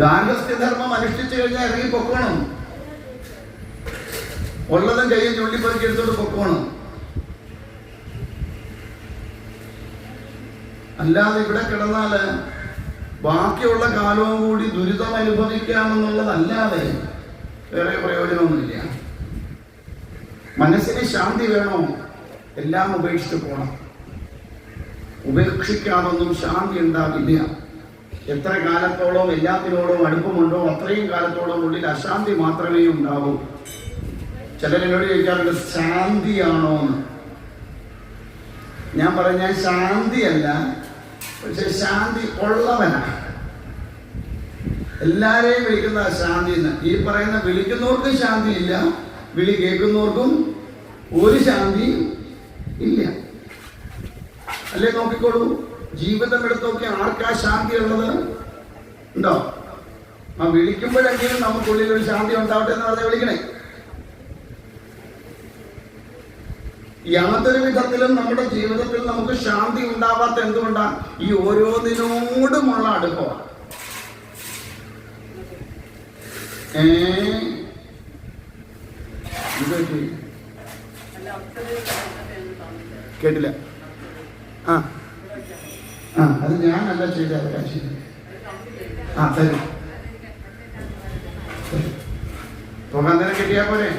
Speaker 1: ഗാർഹസ്ഥ്യധർമ്മം അനുഷ്ഠിച്ചു കഴിഞ്ഞാൽ ഇറങ്ങി പൊക്കോണം. ഉള്ളതും കയ്യിൽ ചുള്ളിപ്പറിക്കി എടുത്തോണ്ട് പൊക്കോണം. അല്ലാതെ ഇവിടെ കിടന്നാല് ബാക്കിയുള്ള കാലവും കൂടി ദുരിതം അനുഭവിക്കാമെന്നുള്ളതല്ലാതെ വേറെ പ്രയോജനമൊന്നുമില്ല. മനസ്സിന് ശാന്തി വേണോ? എല്ലാം ഉപേക്ഷിച്ച് പോകണം. ഉപേക്ഷിക്കാതൊന്നും ശാന്തി ഉണ്ടാവില്ല. എത്ര കാലത്തോളം എല്ലാത്തിനോടും അടുപ്പമുണ്ടോ അത്രയും കാലത്തോളം ഉള്ളിൽ അശാന്തി മാത്രമേ ഉണ്ടാവൂ. ചിലരെന്നോട് ചോദിക്കാറുണ്ട്, ശാന്തിയാണോ എന്ന്. ഞാൻ പറഞ്ഞ ശാന്തിയല്ല, പക്ഷെ ശാന്തി ഉള്ളവനാണ്. എല്ലാരെയും വിളിക്കുന്ന ശാന്തി എന്ന്. ഈ പറയുന്ന വിളിക്കുന്നവർക്കും ശാന്തിയില്ല, വിളി കേൾക്കുന്നവർക്കും ഒരു ശാന്തി ഇല്ല. അല്ലേ? നോക്കിക്കോളൂ, ജീവിതം എടുത്ത് നോക്കി ആർക്കാ ശാന്തി ഉള്ളത്? ഉണ്ടോ? ആ വിളിക്കുമ്പോഴെങ്കിലും നമുക്കുള്ളിൽ ഒരു ശാന്തി ഉണ്ടാവട്ടെ എന്ന് പറഞ്ഞാൽ വിളിക്കണേ. യാതൊരു വിധത്തിലും നമ്മുടെ ജീവിതത്തിൽ നമുക്ക് ശാന്തി ഉണ്ടാവാത്ത എന്തുകൊണ്ടാണ്? ഈ ഓരോന്നിനോടുമുള്ള അടുപ്പമാണ്. കേട്ടില്ല? അത് ഞാനല്ല ചെയ്ത അവകാശം. തരും. പോകാൻ നേരം കിട്ടിയാ പോരെ?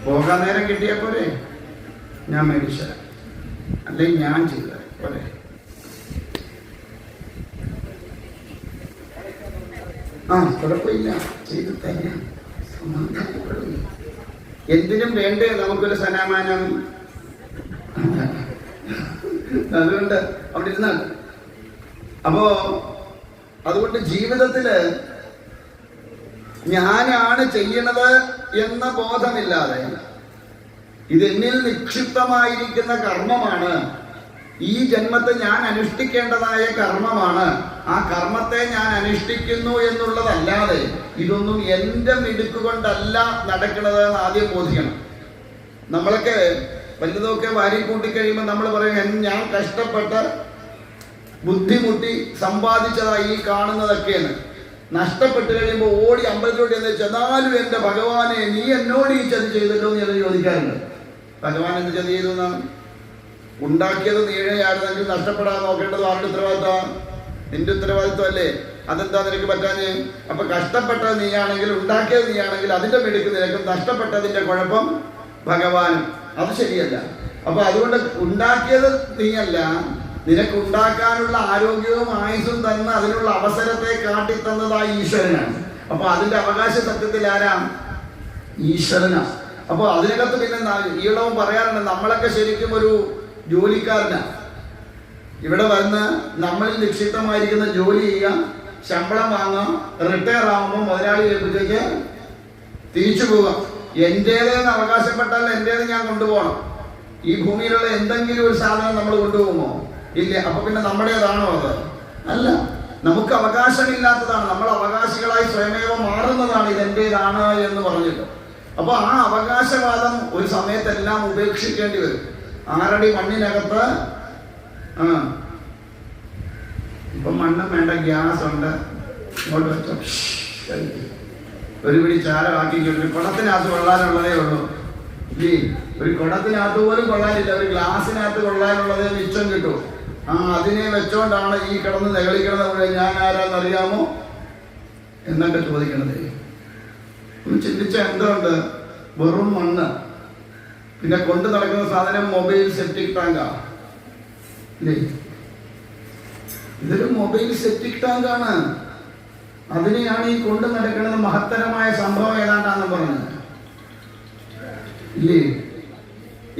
Speaker 1: പോകാൻ നേരം കിട്ടിയാ പോരെ? ഞാൻ മേടിച്ച അല്ലെങ്കിൽ ഞാൻ ചെയ്ത പോരെ? കുഴപ്പമില്ല, ചെയ്തു തരാം. എന്തിനും വേണ്ടേ നമുക്കൊരു സമാധാനം? അതുകൊണ്ട് അവിടെ ഇരുന്നാൽ. അപ്പോ അതുകൊണ്ട് ജീവിതത്തില് ഞാനാണ് ചെയ്യണത് എന്ന ബോധമില്ലാതെ, ഇതെന്നിൽ നിക്ഷിപ്തമായിരിക്കുന്ന കർമ്മമാണ്, ഈ ജന്മത്തെ ഞാൻ അനുഷ്ഠിക്കേണ്ടതായ കർമ്മമാണ്, ആ കർമ്മത്തെ ഞാൻ അനുഷ്ഠിക്കുന്നു എന്നുള്ളതല്ലാതെ ഇതൊന്നും എൻ്റെ മിടുക്കുകൊണ്ടല്ല നടക്കുന്നത് എന്ന് ആദ്യം ബോധിക്കണം. നമ്മളൊക്കെ വലുതൊക്കെ വാരി കൂട്ടിക്കഴിയുമ്പോൾ നമ്മൾ പറയും, ഞാൻ കഷ്ടപ്പെട്ട് ബുദ്ധിമുട്ടി സമ്പാദിച്ചതായി ഈ കാണുന്നതൊക്കെയാണ്. നഷ്ടപ്പെട്ട് കഴിയുമ്പോൾ ഓടി അമ്പലത്തിലോട്ട് എന്ന് ചെന്നാലും എൻ്റെ ഭഗവാനെ നീ എന്നോട് ഈ ചതി ചെയ്തല്ലോ എന്ന് ഞാൻ ചോദിക്കാറുണ്ട്. ഭഗവാൻ എന്ത് ചതി ചെയ്തു എന്നാണ്? ഉണ്ടാക്കിയത് നീഴയായിരുന്നെങ്കിൽ നഷ്ടപ്പെടാൻ നോക്കേണ്ടത് ആരുടെ ഉത്തരവാദിത്വം? നിന്റെ ഉത്തരവാദിത്വം അല്ലേ? അതെന്താ നിനക്ക് പറ്റാഞ്ഞ്? അപ്പൊ കഷ്ടപ്പെട്ടത് നീയാണെങ്കിൽ, ഉണ്ടാക്കിയത് നീയാണെങ്കിൽ അതിന്റെ മിടുക്ക് നിനക്കും, നഷ്ടപ്പെട്ടതിന്റെ കുഴപ്പം ഭഗവാനും. അത് ശരിയല്ല. അപ്പൊ അതുകൊണ്ട് ഉണ്ടാക്കിയത് നീയല്ല, നിനക്ക് ഉണ്ടാക്കാനുള്ള ആരോഗ്യവും ആയുസ്സും തന്ന് അതിനുള്ള അവസരത്തെ കാട്ടിത്തന്നതായ ഈശ്വരനാണ്. അപ്പൊ അതിന്റെ അവകാശ സത്യത്തിൽ ആരാ? ഈശ്വരനാ. അപ്പൊ അതിനകത്ത് പിന്നെ ഈളവും പറയാറുണ്ട്, നമ്മളൊക്കെ ശരിക്കും ഒരു ജോലിക്കാരനാ. ഇവിടെ വന്ന് നമ്മളിൽ നിക്ഷിപ്തമായിരിക്കുന്ന ജോലി ചെയ്യാം, ശമ്പളം വാങ്ങാം, റിട്ടയർ ആകുമ്പോൾ മുതലാളി ഏൽപ്പിച്ചേക്ക് തിരിച്ചു പോകാം. എന്റേതെന്ന് അവകാശപ്പെട്ടാൽ എന്റേത് ഞാൻ കൊണ്ടുപോകണം. ഈ ഭൂമിയിലുള്ള എന്തെങ്കിലും ഒരു സാധനം നമ്മൾ കൊണ്ടുപോകുമോ? ഇല്ല. അപ്പൊ പിന്നെ നമ്മുടേതാണോ അത്? അല്ല. നമുക്ക് അവകാശമില്ലാത്തതാണ്. നമ്മൾ അവകാശികളായി സ്വയമേവ മാറുന്നതാണ് ഇതെന്റേതാണ് എന്ന് പറഞ്ഞിട്ട്. അപ്പൊ ആ അവകാശവാദം ഒരു സമയത്തെല്ലാം ഉപേക്ഷിക്കേണ്ടി വരും. 6 അടി മണ്ണിനകത്ത് ഇപ്പൊ മണ്ണും വേണ്ട, ഗ്യാസ് ഉണ്ട്, ഇങ്ങോട്ട് വെച്ചോ, ഒരു പിടി ചാരമാക്കിക്കൊണ്ടു. കുടത്തിനകത്ത് കൊള്ളാനുള്ളതേ ഉള്ളൂ. ഇല്ലേ? ഒരു കുടത്തിനകത്ത് പോലും കൊള്ളാനില്ല, ഒരു ഗ്ലാസിനകത്ത് കൊള്ളാനുള്ളതേ മിച്ചം കിട്ടൂ. അതിനെ വെച്ചോണ്ടാണ് ഈ കിടന്ന് നെകളിക്കണത് മുഴുവൻ. ഞാൻ ആരാന്നറിയാമോ എന്നൊക്കെ ചോദിക്കണത്. ചിന്തിച്ച എന്തുണ്ട്? വെറും മണ്ണ്. പിന്നെ കൊണ്ടു നടക്കുന്ന സാധനം മൊബൈൽ സെപ്റ്റിക് ടാങ്കാ. ഇല്ലേ? ഇതൊരു മൊബൈൽ സെപ്റ്റിക് ടാങ്കാണ്. അതിനെയാണ് ഈ കൊണ്ടു നടക്കുന്നത്. മഹത്തരമായ സംഭവം ഏതാണ്ടാന്ന് പറഞ്ഞത്. ഇല്ലേ?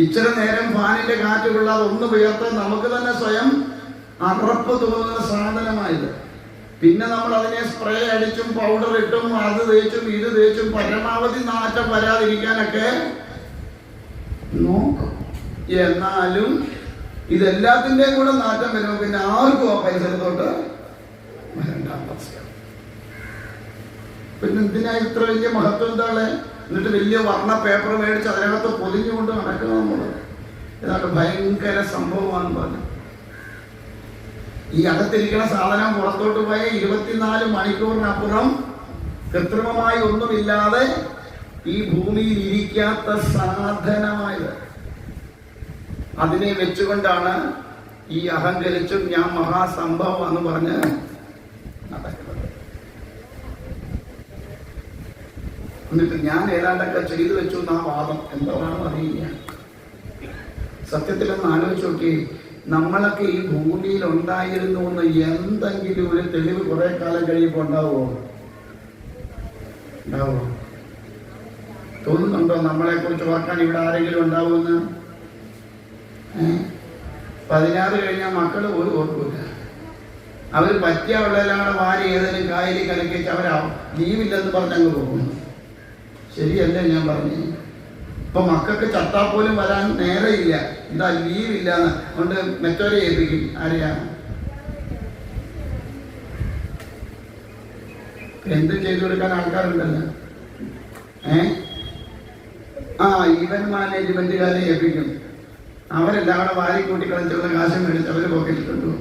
Speaker 1: ഇച്ചിരി നേരം ഫാനിന്റെ കാറ്റ് കൊള്ളാതെ ഒന്ന് ഉയർത്താൻ നമുക്ക് തന്നെ സ്വയം അറപ്പ് തോന്നുന്ന സാധനമായത്. പിന്നെ നമ്മൾ അതിനെ സ്പ്രേ അടിച്ചും പൗഡർ ഇട്ടും അത് തേച്ചും ഇത് തേച്ചും പരമാവധി നാറ്റം വരാതിരിക്കാനൊക്കെ നോക്കും. എന്നാലും ഇതെല്ലാത്തിൻ്റെയും കൂടെ നാറ്റം വരുമ്പോൾ പിന്നെ ആർക്കും ആ പരിസരത്തോട്ട് വരണ്ടാം അവസ്ഥ. പിന്നെ എന്തിനാ ഇത്ര വലിയ മഹത്വം എന്താണ്? എന്നിട്ട് വലിയ വർണ്ണ പേപ്പർ മേടിച്ച് അതിനകത്ത് പൊതിഞ്ഞുകൊണ്ട് നടക്കുക നമ്മൾ. ഇതാണ് ഭയങ്കര സംഭവമാണെന്ന് പറഞ്ഞു. ഈ അകത്തിരിക്കുന്ന സാധനം പുറത്തോട്ട് പോയ 24 മണിക്കൂറിനപ്പുറം കൃത്രിമമായി ഒന്നുമില്ലാതെ ഈ ഭൂമിയിൽ ഇരിക്കാത്ത സാധനമായത്. അതിനെ വെച്ചുകൊണ്ടാണ് ഈ അഹങ്കരിച്ചും ഞാൻ മഹാസംഭവം എന്ന് പറഞ്ഞ് നടക്കുന്നത്. എന്നിട്ട് ഞാൻ ഏതാണ്ടൊക്കെ ചെയ്തു വെച്ചു എന്നാ വാദം. എന്താണെന്ന് അറിയില്ല. സത്യത്തിലൊന്ന് ആലോചിച്ച് നോക്കി, നമ്മളൊക്കെ ഈ ഭൂമിയിൽ ഉണ്ടായിരുന്നു എന്ന് എന്തെങ്കിലും ഒരു തെളിവ് കുറെ കാലം കഴിയുമ്പോൾ ഉണ്ടാവുമോ? തോന്നുന്നുണ്ടോ നമ്മളെ കുറിച്ച് ഓർക്കാൻ ഇവിടെ ആരെങ്കിലും ഉണ്ടാവുമെന്ന്? 16 കഴിഞ്ഞാൽ മക്കൾ പോലും ഓർക്കൂല. അവർ പറ്റിയ ഉള്ളതിലാണ് വാരി ഏതെങ്കിലും കായലിൽ കലക്കിച്ച് അവരാ ലീവില്ലെന്ന് പറഞ്ഞങ്ങ് പോകുന്നു. ശരിയല്ലേ ഞാൻ പറഞ്ഞു? ഇപ്പൊ മക്കൾക്ക് ചത്താ പോലും വരാൻ നേരെയില്ല. എന്താ ലീവില്ലാന്ന് കൊണ്ട് മെറ്റോരെ ഏൽപ്പിക്കും. ആരെയാ? എന്ത് ചെയ്തു കൊടുക്കാൻ ആൾക്കാരുണ്ടല്ലോ. ഈവൻ മാനേജ്മെന്റുകാരെ ഏൽപ്പിക്കും. അവരെല്ലാം കൂടെ വാരി കൂട്ടി കളിച്ചുള്ള കാശം മേടിച്ച് അവര് പോക്കറ്റിൽ കൊണ്ടുപോകും.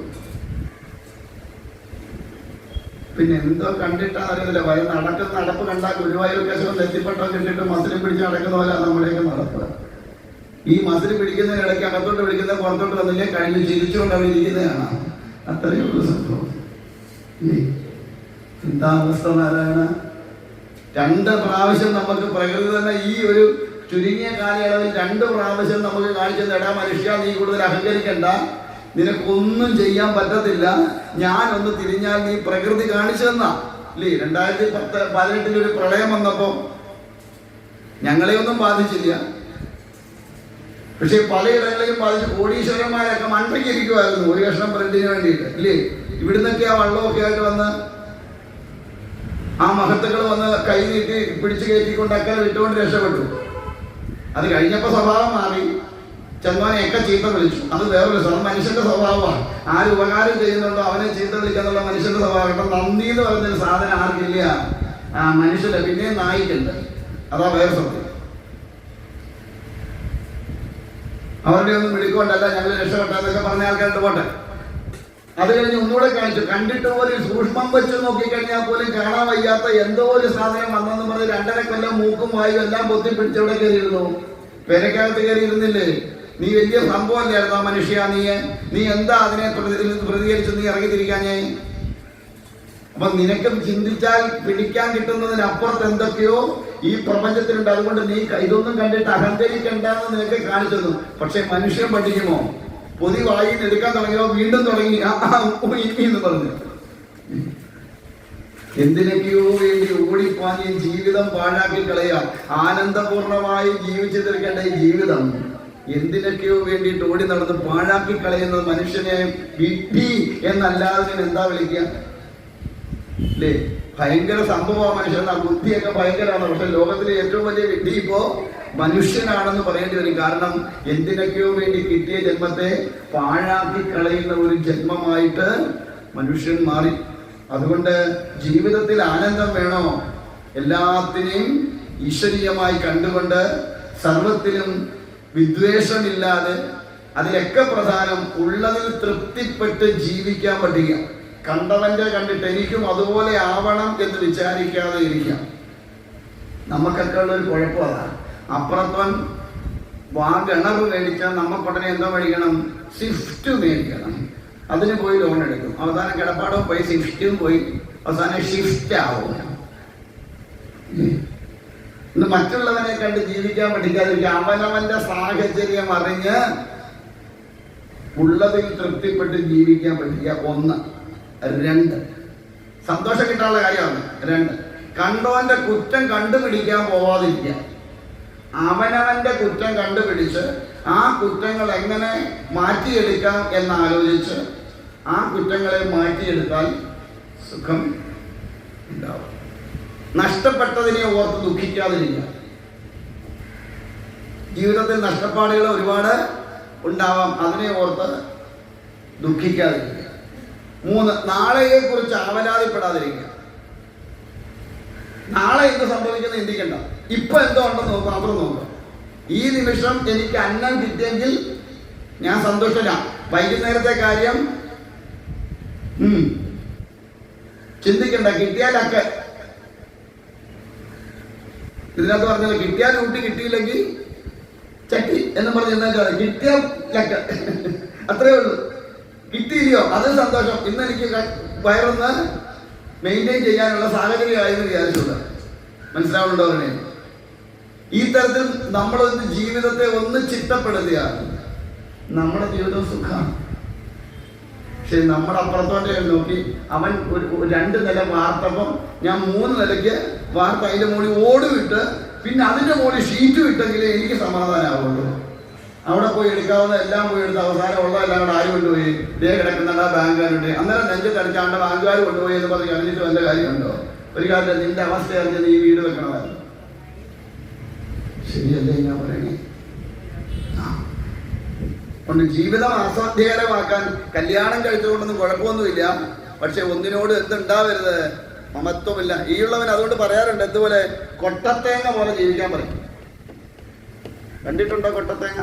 Speaker 1: പിന്നെ എന്തോ കണ്ടിട്ടാണെന്നറിയത്തില്ല. നടപ്പ് കണ്ടാൽ ഗുരുവായൂർ കേശവൻ നെറ്റിപ്പട്ടം കിട്ടിയിട്ട് മസിലും പിടിച്ച് നടക്കുന്ന പോലെ നമ്മുടെയൊക്കെ നടക്കുക. ഈ മസിൽ പിടിക്കുന്നതിന് ഇടയ്ക്ക് അകത്തോട്ട് പിടിക്കുന്ന പുറത്തോട്ട് വന്നില്ലേ കഴിഞ്ഞ് ചിരിച്ചുകൊണ്ട് അവർ ഇരിക്കുന്നതാണ്. അത്രയേ ഉള്ളൂ സംഭവം. എന്താ അവസ്ഥ നാരായണ? 2 പ്രാവശ്യം നമുക്ക് പ്രകൃതി തന്നെ ഈ ഒരു ചുരുങ്ങിയ കാലയളവിൽ 2 പ്രാവശ്യം നമുക്ക് കാണിച്ചു നേടാം. മനുഷ്യ, നീ കൂടുതൽ അഹങ്കരിക്കണ്ട, നിനക്കൊന്നും ചെയ്യാൻ പറ്റത്തില്ല, ഞാനൊന്ന് തിരിഞ്ഞാൽ നീ പ്രകൃതി കാണിച്ചു തന്നാ അല്ലേ? 2018 ഒരു പ്രളയം വന്നപ്പോ ഞങ്ങളെയൊന്നും ബാധിച്ചില്ല. പക്ഷെ പലയിടങ്ങളിലും ബാധിച്ച് കോടീശ്വരന്മാരൊക്കെ മണ്ടയ്ക്കിരിക്കുമായിരുന്നു ഒരു കഷ്ണം ബ്രെഡിന് വേണ്ടിയിട്ട് ഇല്ലേ? ഇവിടുന്നൊക്കെ ആ വള്ളമൊക്കെ ആയിട്ട് വന്ന് ആ മഹത്തുക്കൾ വന്ന് കൈ നീട്ടി പിടിച്ചു കയറ്റിക്കൊണ്ട് അക്കരെ വിട്ടുകൊണ്ട് രക്ഷപ്പെട്ടു. അത് കഴിഞ്ഞപ്പോ സ്വഭാവം മാറി. ചെന്മാനെയൊക്കെ ചീത്ത വിളിച്ചു. അത് വേറൊരു സ്വഭാവം. മനുഷ്യന്റെ സ്വഭാവമാണ്. ആര് ഉപകാരം ചെയ്യുന്നുണ്ടോ അവനെ ചീത്ത വിളിക്കാന്നുള്ള മനുഷ്യന്റെ സ്വഭാവം. നന്ദി എന്ന് പറയുന്നൊരു സാധനം ആർക്കില്ല? മനുഷ്യന്റെ. പിന്നെ നായിക്കുണ്ട്. അതാ വേറെ സത്യം. അവരുടെ ഒന്നും വിളിക്കൊണ്ടല്ല ഞങ്ങൾ രക്ഷപ്പെട്ടെന്നൊക്കെ പറഞ്ഞ ആൾക്കാരുടെ പോട്ടെ. അത് കഴിഞ്ഞ് ഒന്നുകൂടെ കാണിച്ചു. കണ്ടിട്ട് പോലും സൂക്ഷ്മം വെച്ച് നോക്കിക്കഴിഞ്ഞാൽ പോലും കാണാൻ വയ്യാത്ത എന്തോ ഒരു സാധനം വന്നെന്ന് പറഞ്ഞ് 2.5 കൊല്ലം മൂക്കും വായും എല്ലാം പൊത്തി പിടിച്ചവിടെ കയറിയിരുന്നു. പെരക്കകത്ത് കയറി ഇരുന്നില്ലേ? നീ വലിയ സംഭവമല്ലായിരുന്നു ആ മനുഷ്യ. നീ എന്താ അതിനെ പ്രതികരിച്ച് നീ ഇറങ്ങിത്തിരിക്കാഞ്ഞേ? അപ്പൊ നിനക്ക് ചിന്തിച്ചാൽ പിടിക്കാൻ കിട്ടുന്നതിനപ്പുറത്ത് എന്തൊക്കെയോ ഈ പ്രപഞ്ചത്തിലുണ്ട്. അതുകൊണ്ട് നീ ഇതൊന്നും കണ്ടിട്ട് അഹങ്കരിക്കണ്ടെന്ന് നിനക്ക് കാണിച്ചു തന്നു. പക്ഷെ മനുഷ്യൻ പഠിക്കുമോ? പൊതി വായിൽ എടുക്കാൻ തുടങ്ങിയോ വീണ്ടും തുടങ്ങി എന്ന് പറഞ്ഞു. എന്തിനൊക്കെയോ വേണ്ടി ഓടിപ്പാഞ്ഞ് ജീവിതം പാഴാക്കി കളയാം. ആനന്ദപൂർണമായി ജീവിച്ചു തീർക്കേണ്ട ഈ ജീവിതം എന്തിനൊക്കെയോ വേണ്ടിയിട്ട് ഓടി നടന്ന് പാഴാക്കി കളയുന്നത് മനുഷ്യനെ വിഡ്ഢി എന്നല്ലാതെ എന്താ വിളിക്കുക അല്ലേ? ഭയങ്കര സംഭവമാണ് മനുഷ്യൻ. ആ ബുദ്ധിയൊക്കെ ഭയങ്കരമാണ്. പക്ഷെ ലോകത്തിലെ ഏറ്റവും വലിയ വിഡ്ഢി ഇപ്പോ മനുഷ്യനാണെന്ന് പറയേണ്ടി വരും. കാരണം എന്തിനൊക്കെയോ വേണ്ടി കിട്ടിയ ജന്മത്തെ പാഴാക്കി കളയുന്ന ഒരു ജന്മമായിട്ട് മനുഷ്യൻ മാറി. അതുകൊണ്ട് ജീവിതത്തിൽ ആനന്ദം വേണോ? എല്ലാത്തിനെയും ഈശ്വരീയമായി കണ്ടുകൊണ്ട് സർവത്തിലും വിദ്വേഷമില്ലാതെ അതിലൊക്കെ പ്രധാനം ഉള്ളതിൽ തൃപ്തിപ്പെട്ട് ജീവിക്കാൻ പഠിക്കുക. കണ്ടവന്റെ കണ്ടിട്ട് എനിക്കും അതുപോലെ ആവണം എന്ന് വിചാരിക്കാതെ ഇരിക്കാം. നമുക്കൊക്കെ ഉള്ളൊരു കുഴപ്പം അതാണ്. അപ്പുറത്തവൻ കിണറ് മേടിച്ചാൽ നമുക്കുടനെ എന്തോ മേടിക്കണം? സ്വിഫ്റ്റ് മേടിക്കണം. അതിന് പോയി ലോൺ എടുക്കും. അവസാനം കിടപ്പാടോ പോയി സ്വിഫ്റ്റും പോയി അവസാനം ഷിഫ്റ്റ് ആവും. ഇന്ന് മറ്റുള്ളവനെ കണ്ട് ജീവിക്കാൻ പഠിക്കാതിരിക്കുക. അവനവന്റെ സാഹചര്യം അറിഞ്ഞ് ഉള്ളതിൽ തൃപ്തിപ്പെട്ട് ജീവിക്കാൻ പഠിക്കുക. 1. 2 സന്തോഷം കിട്ടാനുള്ള കാര്യമാണ്. 2 കണ്ടവന്റെ കുറ്റം കണ്ടുപിടിക്കാൻ പോവാതിരിക്കുക. അവനവന്റെ കുറ്റം കണ്ടുപിടിച്ച് ആ കുറ്റങ്ങൾ എങ്ങനെ മാറ്റിയെടുക്കാം എന്നാലോചിച്ച് ആ കുറ്റങ്ങളെ മാറ്റിയെടുത്താൽ സുഖം ഉണ്ടാവും. നഷ്ടപ്പെട്ടതിനെ ഓർത്ത് ദുഃഖിക്കാതിരിക്കുക. ജീവിതത്തിൽ നഷ്ടപ്പാടുകൾ ഒരുപാട് ഉണ്ടാവാം. അതിനെ ഓർത്ത് ദുഃഖിക്കാതിരിക്കുക. 3 നാളെയെ കുറിച്ച് ആവലാതിപ്പെടാതിരിക്കുക. നാളെ എന്ത് സംഭവിക്കുന്നത് ചിന്തിക്കണ്ട. ഇപ്പൊ എന്തോ ഉണ്ടെന്ന് നോക്കുക, മാത്രം നോക്കുക. ഈ നിമിഷം എനിക്ക് അന്നം കിട്ടിയെങ്കിൽ ഞാൻ സന്തോഷമില്ല. വൈകുന്നേരത്തെ കാര്യം ചിന്തിക്കണ്ട. കിട്ടിയാലൊക്കെ ഇതിനകത്ത് പറഞ്ഞത് കിട്ടിയാൽ ഊട്ടി, കിട്ടിയില്ലെങ്കിൽ ചട്ടി എന്ന് പറഞ്ഞാൽ കിട്ടിയാൽ ലക്ക. അത്രേ ഉള്ളൂ. കിട്ടിയില്ലയോ അത് സന്തോഷം. ഇന്ന് എനിക്ക് വയറൊന്ന് മെയിൻറ്റെയിൻ ചെയ്യാനുള്ള സാഹചര്യമായെന്ന് വിചാരിച്ചുള്ള മനസ്സിലാവുന്നുണ്ടോ അവനെ? ഈ തരത്തിൽ നമ്മളൊന്ന് ജീവിതത്തെ ഒന്ന് ചിട്ടപ്പെടുത്തിയാണ് നമ്മുടെ ജീവിതം സുഖമാണ്. പക്ഷെ നമ്മുടെ അപ്പുറത്തോട്ട് നോക്കി അവൻ ഒരു 2 നില വാർത്തപ്പം ഞാൻ 3 നിലയ്ക്ക് വാർത്ത അതിൻ്റെ മുകളിൽ ഓടുവിട്ട് പിന്നെ അതിൻ്റെ മുകളിൽ ഷീറ്റ് വിട്ടെങ്കിലേ എനിക്ക് സമാധാനമാവുള്ളൂ. അവിടെ പോയി എടുക്കാവുന്ന എല്ലാം പോയി എടുത്ത് അവസാനം ഉള്ളതെല്ലാം കൂടെ ആര് കൊണ്ടുപോയി ദേ കിടക്കുന്നുണ്ട് ബാങ്കുകാരുണ്ട്. അന്നേരം നെഞ്ചത്തടിച്ചാണ്ട് ബാങ്കുകാർ കൊണ്ടുപോയി എന്ന് പറഞ്ഞ് അറിഞ്ഞിട്ട് വല്ല കാര്യമുണ്ടോ? ഒരു കാലത്ത് നിന്റെ അവസ്ഥ അറിഞ്ഞ് നീ വീട് വെക്കണമായിരുന്നു. ശരിയല്ലേ ഞാൻ പറയണേ? കൊണ്ട് ജീവിതം ആസ്വാദ്യകരമാക്കാൻ കല്യാണം കഴിച്ചുകൊണ്ടൊന്നും കുഴപ്പമൊന്നുമില്ല. പക്ഷെ ഒന്നിനോട് എന്തുണ്ടാവരുത്, മമത്വമില്ല. ഈ ഉള്ളവൻ അതുകൊണ്ട് പറയാറുണ്ട്, എന്തുപോലെ കൊട്ടത്തേങ്ങ പോലെ ജീവിക്കാൻ പറയും. കണ്ടിട്ടുണ്ടോ കൊട്ടത്തേങ്ങ?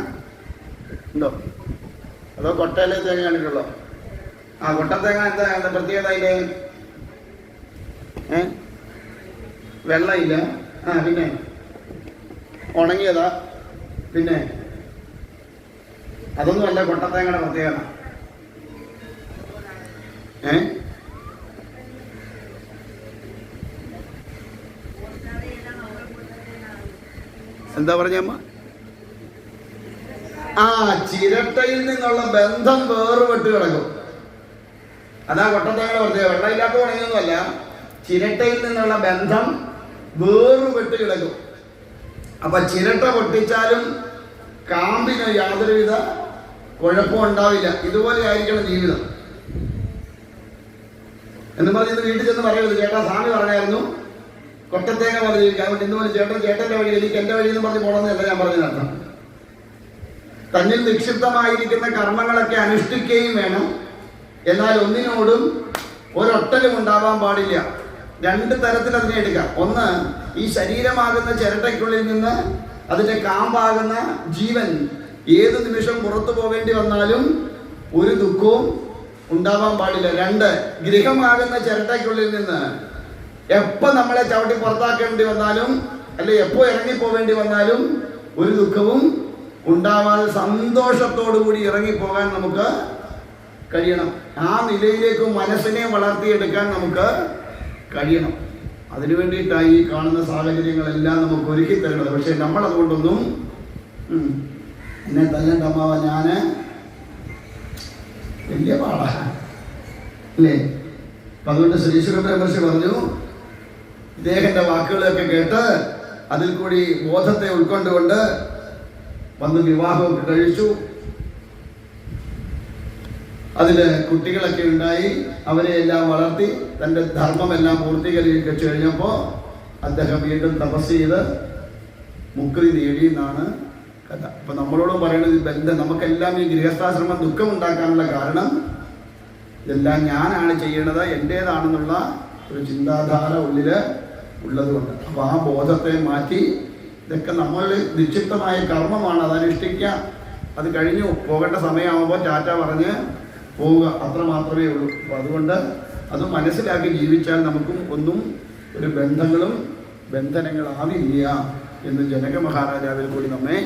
Speaker 1: ഉണ്ടോ? അതോ കൊട്ടയിലെ തേങ്ങ കണ്ടിട്ടുള്ളോ? കൊട്ടത്തേങ്ങ എന്താ പ്രത്യേകത? അതിൻ്റെ വെള്ളമില്ല, പിന്നെ ഉണങ്ങിയതാ, പിന്നെ അതൊന്നുമല്ല കൊട്ടത്തേങ്ങയുടെ പ്രത്യേകത. എന്താ പറഞ്ഞമ്മ? ചിരട്ടയിൽ നിന്നുള്ള ബന്ധം വേറുപെട്ട് കിടക്കും. അതാ കൊട്ടത്തേങ്ങയുടെ പ്രത്യേകത. വെള്ളമില്ലാത്ത ഉണങ്ങിയൊന്നുമല്ല, ചിരട്ടയിൽ നിന്നുള്ള ബന്ധം വേറുപെട്ട് കിടക്കും. അപ്പൊ ചിരട്ട പൊട്ടിച്ചാലും കാമ്പിന് യാതൊരുവിധ കുഴപ്പം ഉണ്ടാവില്ല. ഇതുപോലെ ആയിരിക്കണം ജീവിതം എന്ന് പറഞ്ഞ് ഇന്ന് വീട്ടിൽ ചെന്ന് പറയരുത്. ചേട്ടാ സ്വാമി പറഞ്ഞായിരുന്നു കൊട്ടത്തേങ്ങ പോലെ ജീവിക്കാൻ. അതുകൊണ്ട് ഇന്നുപോലെ ചേട്ടന്റെ വഴി എനിക്ക് എന്റെ വഴി എന്ന് പറഞ്ഞ് പോകണമെന്നല്ല ഞാൻ പറഞ്ഞതിനർത്ഥം. തന്നിൽ നിക്ഷിപ്തമായിരിക്കുന്ന കർമ്മങ്ങളൊക്കെ അനുഷ്ഠിക്കുകയും വേണം. എന്നാൽ ഒന്നിനോടും ഒരൊട്ടലും ഉണ്ടാവാൻ പാടില്ല. 2 തരത്തിൽ അതിനെ എടുക്കാം. ഒന്ന്, ഈ ശരീരമാകുന്ന ചിരട്ടയ്ക്കുള്ളിൽ നിന്ന് അതിന്റെ കാമ്പാകുന്ന ജീവൻ ഏത് നിമിഷം പുറത്തു പോവേണ്ടി വന്നാലും ഒരു ദുഃഖവും ഉണ്ടാവാൻ പാടില്ല. 2, ഗൃഹമാകുന്ന ചിരട്ടയ്ക്കുള്ളിൽ നിന്ന് എപ്പോൾ നമ്മളെ ചവിട്ടി പുറത്താക്കേണ്ടി വന്നാലും അല്ലെ എപ്പോൾ ഇറങ്ങിപ്പോവേണ്ടി വന്നാലും ഒരു ദുഃഖവും ഉണ്ടാവാതെ സന്തോഷത്തോടു കൂടി ഇറങ്ങിപ്പോകാൻ നമുക്ക് കഴിയണം. ആ നിലയിലേക്ക് മനസ്സിനെ വളർത്തിയെടുക്കാൻ നമുക്ക് കഴിയണം. അതിനു വേണ്ടിയിട്ടാണ് ഈ കാണുന്ന സാഹചര്യങ്ങളെല്ലാം നമുക്ക് ഒരുക്കി തരുന്നത്. പക്ഷെ നമ്മൾ അതുകൊണ്ടൊന്നും എന്നെ തല്ലണ്ടമ്മാവ ഞാന് വലിയ പാടാ അല്ലേ? അപ്പൊ അതുകൊണ്ട് ശ്രീ ശുരബ്രഹ്മർഷി പറഞ്ഞു, ഇദ്ദേഹത്തിന്റെ വാക്കുകളൊക്കെ കേട്ട് അതിൽ കൂടി ബോധത്തെ ഉൾക്കൊണ്ടുകൊണ്ട് വന്ന് വിവാഹമൊക്കെ കഴിച്ചു. അതില് കുട്ടികളൊക്കെ ഉണ്ടായി. അവരെ എല്ലാം വളർത്തി തൻ്റെ ധർമ്മമെല്ലാം പൂർത്തീകരിച്ചു കഴിഞ്ഞപ്പോൾ അദ്ദേഹം വീണ്ടും തപസ് ചെയ്ത് മുക്തി നേടി എന്നാണ് കഥ. അപ്പൊ നമ്മളോടും പറയുന്നത് ബന്ധം, നമുക്കെല്ലാം ഈ ഗൃഹസ്ഥാശ്രമം ദുഃഖമുണ്ടാക്കാനുള്ള കാരണം ഇതെല്ലാം ഞാനാണ് ചെയ്യേണ്ടത്, എൻ്റേതാണെന്നുള്ള ഒരു ചിന്താധാര ഉള്ളില് ഉള്ളതുകൊണ്ട്. അപ്പൊ ആ ബോധത്തെ മാറ്റി ഇതൊക്കെ നമ്മളിൽ നിക്ഷിപ്തമായ കർമ്മമാണ്, അതനുഷ്ഠിക്കുക. അത് കഴിഞ്ഞു പോകേണ്ട സമയമാകുമ്പോൾ ടാറ്റ പറഞ്ഞ് പോവുക, അത്ര മാത്രമേ ഉള്ളൂ. അപ്പൊ അതുകൊണ്ട് അത് മനസ്സിലാക്കി ജീവിച്ചാൽ നമുക്കും ഒന്നും ഒരു ബന്ധങ്ങളും ബന്ധനങ്ങളാവില്ല എന്ന് ജനക മഹാരാജാവിൽ കൂടി നമ്മെ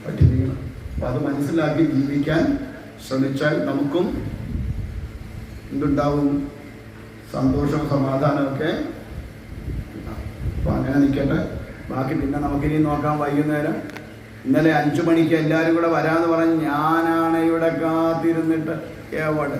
Speaker 1: പഠിപ്പിക്കണം. അപ്പൊ അത് മനസ്സിലാക്കി ജീവിക്കാൻ ശ്രമിച്ചാൽ നമുക്കും എന്തുണ്ടാവും? സന്തോഷവും സമാധാനമൊക്കെ. അപ്പൊ അങ്ങനെ നിൽക്കട്ടെ. ബാക്കി പിന്നെ നമുക്കിനി നോക്കാം വൈകുന്നേരം. ഇന്നലെ 5 മണിക്ക് എല്ലാവരും കൂടെ വരാമെന്ന് പറഞ്ഞ് ഞാനാണ് ഇവിടെ കാത്തിരുന്നിട്ട് എവിടെ